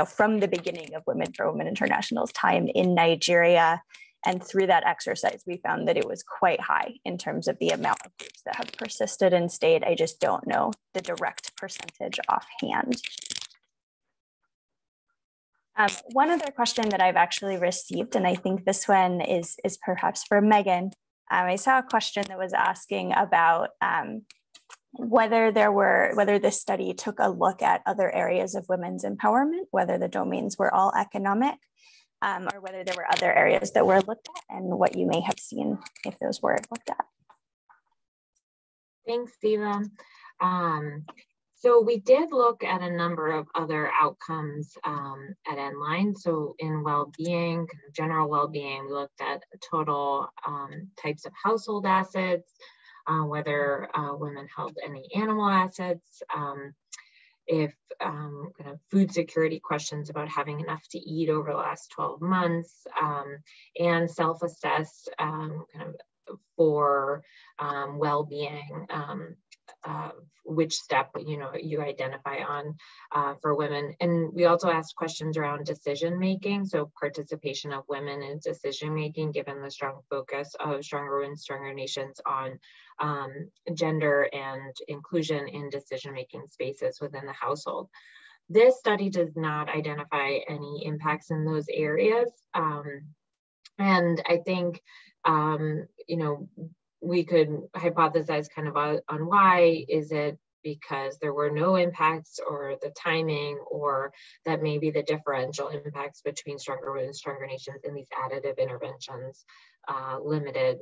from the beginning of Women for Women International's time in Nigeria. And through that exercise, we found that it was quite high in terms of the amount of groups that have persisted and stayed. I just don't know the direct percentage offhand. One other question that I've actually received, and I think this one is perhaps for Megan. I saw a question that was asking about whether this study took a look at other areas of women's empowerment, whether the domains were all economic, or whether there were other areas that were looked at, and what you may have seen if those were looked at. Thanks, Diva. So we did look at a number of other outcomes at Nline. So in well-being, general well-being, we looked at total types of household assets, whether women held any animal assets, if kind of food security questions about having enough to eat over the last 12 months, and self-assessed kind of for well-being, which step you identify on for women. And we also asked questions around decision making, so participation of women in decision making, given the strong focus of Stronger Women, Stronger Nations on gender and inclusion in decision making spaces within the household. This study does not identify any impacts in those areas, and I think we could hypothesize kind of on why. Is it because there were no impacts, or the timing, or that maybe the differential impacts between stronger women and stronger nations in these additive interventions limited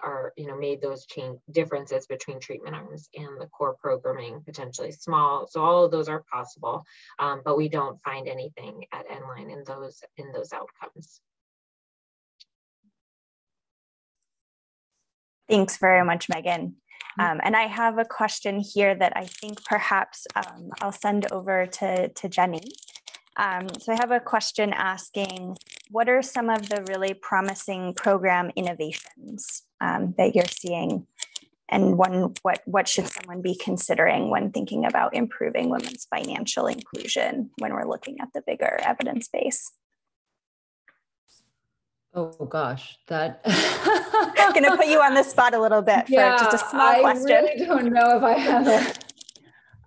or made those differences between treatment arms and the core programming potentially small. So all of those are possible, but we don't find anything at Endline in those outcomes. Thanks very much, Megan. And I have a question here that I think perhaps I'll send over to Jenny. So I have a question asking, what are some of the really promising program innovations that you're seeing? And what should someone be considering when thinking about improving women's financial inclusion when we're looking at the bigger evidence base? Oh gosh, that I'm going to put you on the spot a little bit for just a small question. I really don't know if I have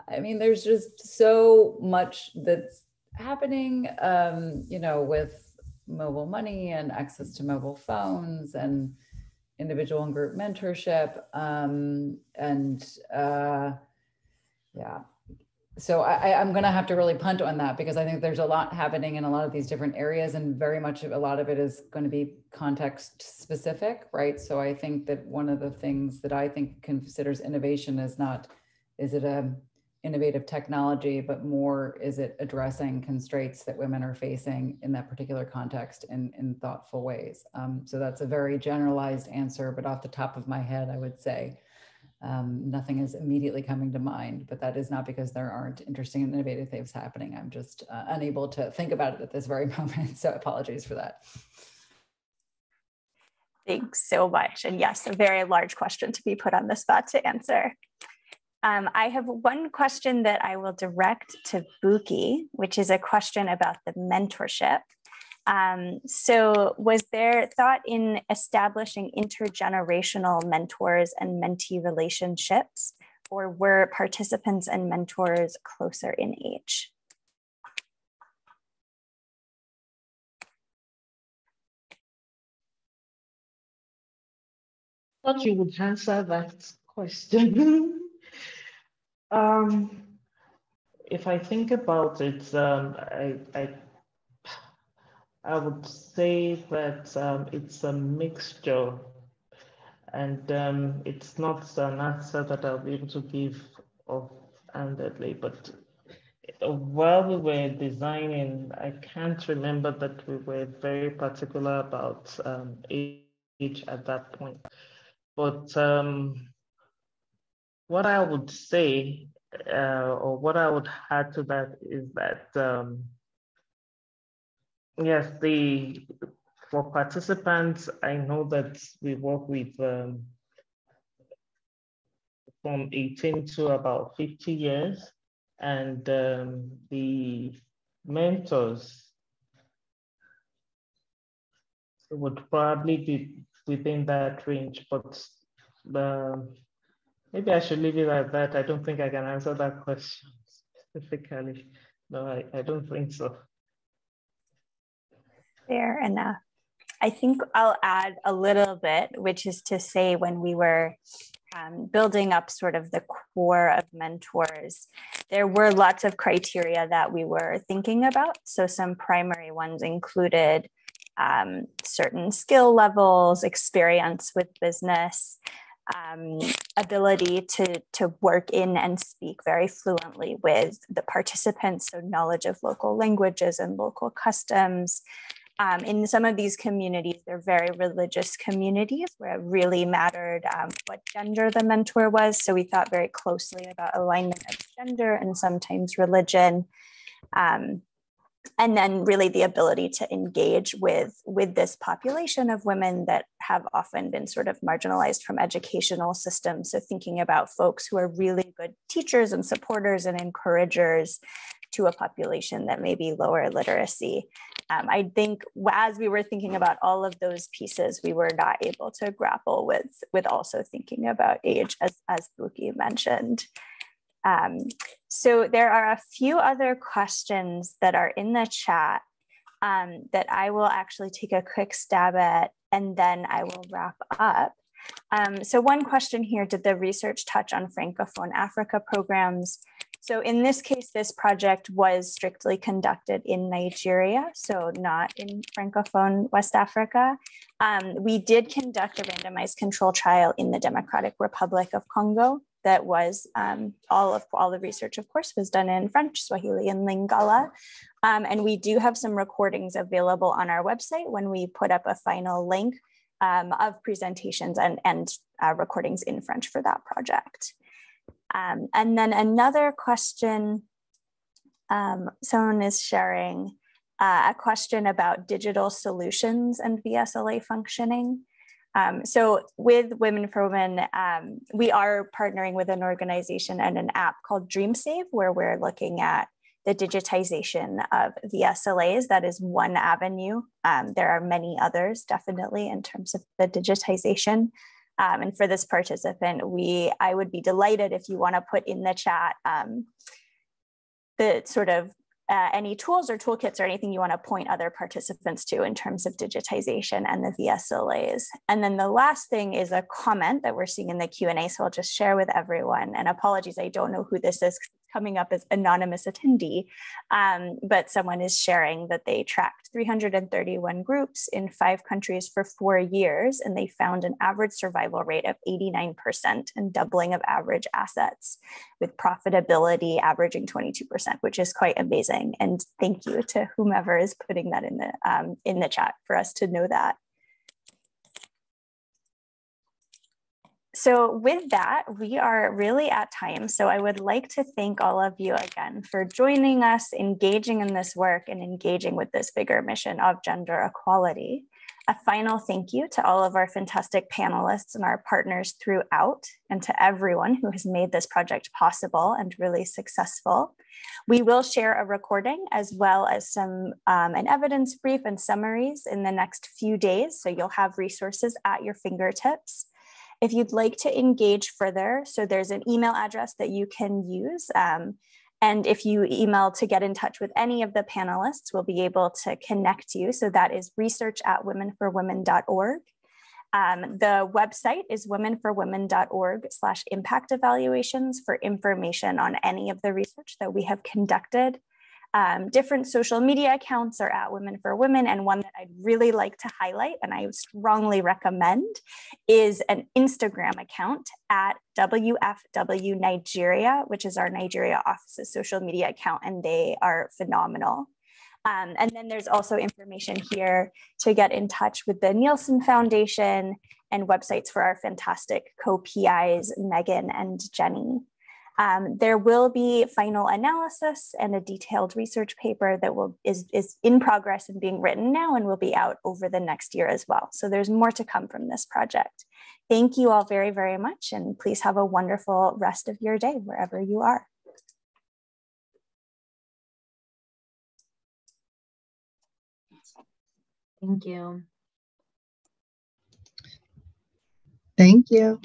I mean, there's just so much that's happening, with mobile money and access to mobile phones and individual and group mentorship. So I'm going to have to really punt on that, because I think there's a lot happening in a lot of these different areas, and very much a lot of it is going to be context specific, right? So I think that one of the things that I think considers innovation is it a innovative technology, but more, is it addressing constraints that women are facing in that particular context in thoughtful ways? So that's a very generalized answer, but off the top of my head, I would say nothing is immediately coming to mind, but that is not because there aren't interesting and innovative things happening. I'm just unable to think about it at this very moment. So apologies for that. Thanks so much. And yes, a very large question to be put on the spot to answer. I have one question that I will direct to Buki, which is a question about the mentorship. So was there thought in establishing intergenerational mentors and mentee relationships, or were participants and mentors closer in age? I thought you would answer that question. If I think about it, I would say that it's a mixture, and it's not an answer that I'll be able to give offhandedly, but while we were designing, I can't remember that we were very particular about age at that point. But what I would say, or what I would add to that is that, yes, for participants, I know that we work with from 18 to about 50 years, and the mentors would probably be within that range, but maybe I should leave it at that. I don't think I can answer that question specifically. No, I don't think so. Fair enough. I think I'll add a little bit, which is to say, when we were building up sort of the core of mentors, there were lots of criteria that we were thinking about. So some primary ones included certain skill levels, experience with business, ability to work in and speak very fluently with the participants, so knowledge of local languages and local customs. In some of these communities, they're very religious communities where it really mattered what gender the mentor was. So we thought very closely about alignment of gender and sometimes religion. And then really the ability to engage with this population of women that have often been sort of marginalized from educational systems. So thinking about folks who are really good teachers and supporters and encouragers to a population that may be lower literacy. I think as we were thinking about all of those pieces, we were not able to grapple with also thinking about age, as Buki mentioned. So there are a few other questions that are in the chat that I will actually take a quick stab at, and then I will wrap up. So one question here, did the research touch on Francophone Africa programs? So in this case, this project was strictly conducted in Nigeria, so not in Francophone West Africa. We did conduct a randomized control trial in the Democratic Republic of Congo. That was all the research, of course, was done in French, Swahili, and Lingala. And we do have some recordings available on our website when we put up a final link of presentations and recordings in French for that project. And then another question, someone is sharing a question about digital solutions and VSLA functioning. So with Women for Women, we are partnering with an organization and an app called DreamSave, where we're looking at the digitization of VSLAs. That is one avenue. There are many others, definitely, in terms of the digitization. And for this participant, I would be delighted if you want to put in the chat the sort of any tools or toolkits or anything you want to point other participants to in terms of digitization and the VSLAs. And then the last thing is a comment that we're seeing in the Q&A, so I'll just share with everyone. And apologies, I don't know who this is, coming up as anonymous attendee, but someone is sharing that they tracked 331 groups in 5 countries for 4 years, and they found an average survival rate of 89% and doubling of average assets, with profitability averaging 22%, which is quite amazing. And thank you to whomever is putting that in the chat for us to know that. So with that, we are really at time. So I would like to thank all of you again for joining us, engaging in this work, and engaging with this bigger mission of gender equality. A final thank you to all of our fantastic panelists and our partners throughout, and to everyone who has made this project possible and really successful. We will share a recording as well as some an evidence brief and summaries in the next few days. So you'll have resources at your fingertips. If you'd like to engage further, so there's an email address that you can use. And if you email to get in touch with any of the panelists, we'll be able to connect you. So that is research@womenforwomen.org. The website is womenforwomen.org/impact evaluations for information on any of the research that we have conducted. Different social media accounts are at Women for Women, and one that I'd really like to highlight, and I strongly recommend, is an Instagram account at WfWI-Nigeria, which is our Nigeria office's social media account, and they are phenomenal. And then there's also information here to get in touch with the Nielsen Foundation and websites for our fantastic co-PIs, Megan and Jenny. There will be final analysis and a detailed research paper that is in progress and being written now and will be out over the next year as well. So there's more to come from this project. Thank you all very, very much, and please have a wonderful rest of your day wherever you are. Thank you. Thank you.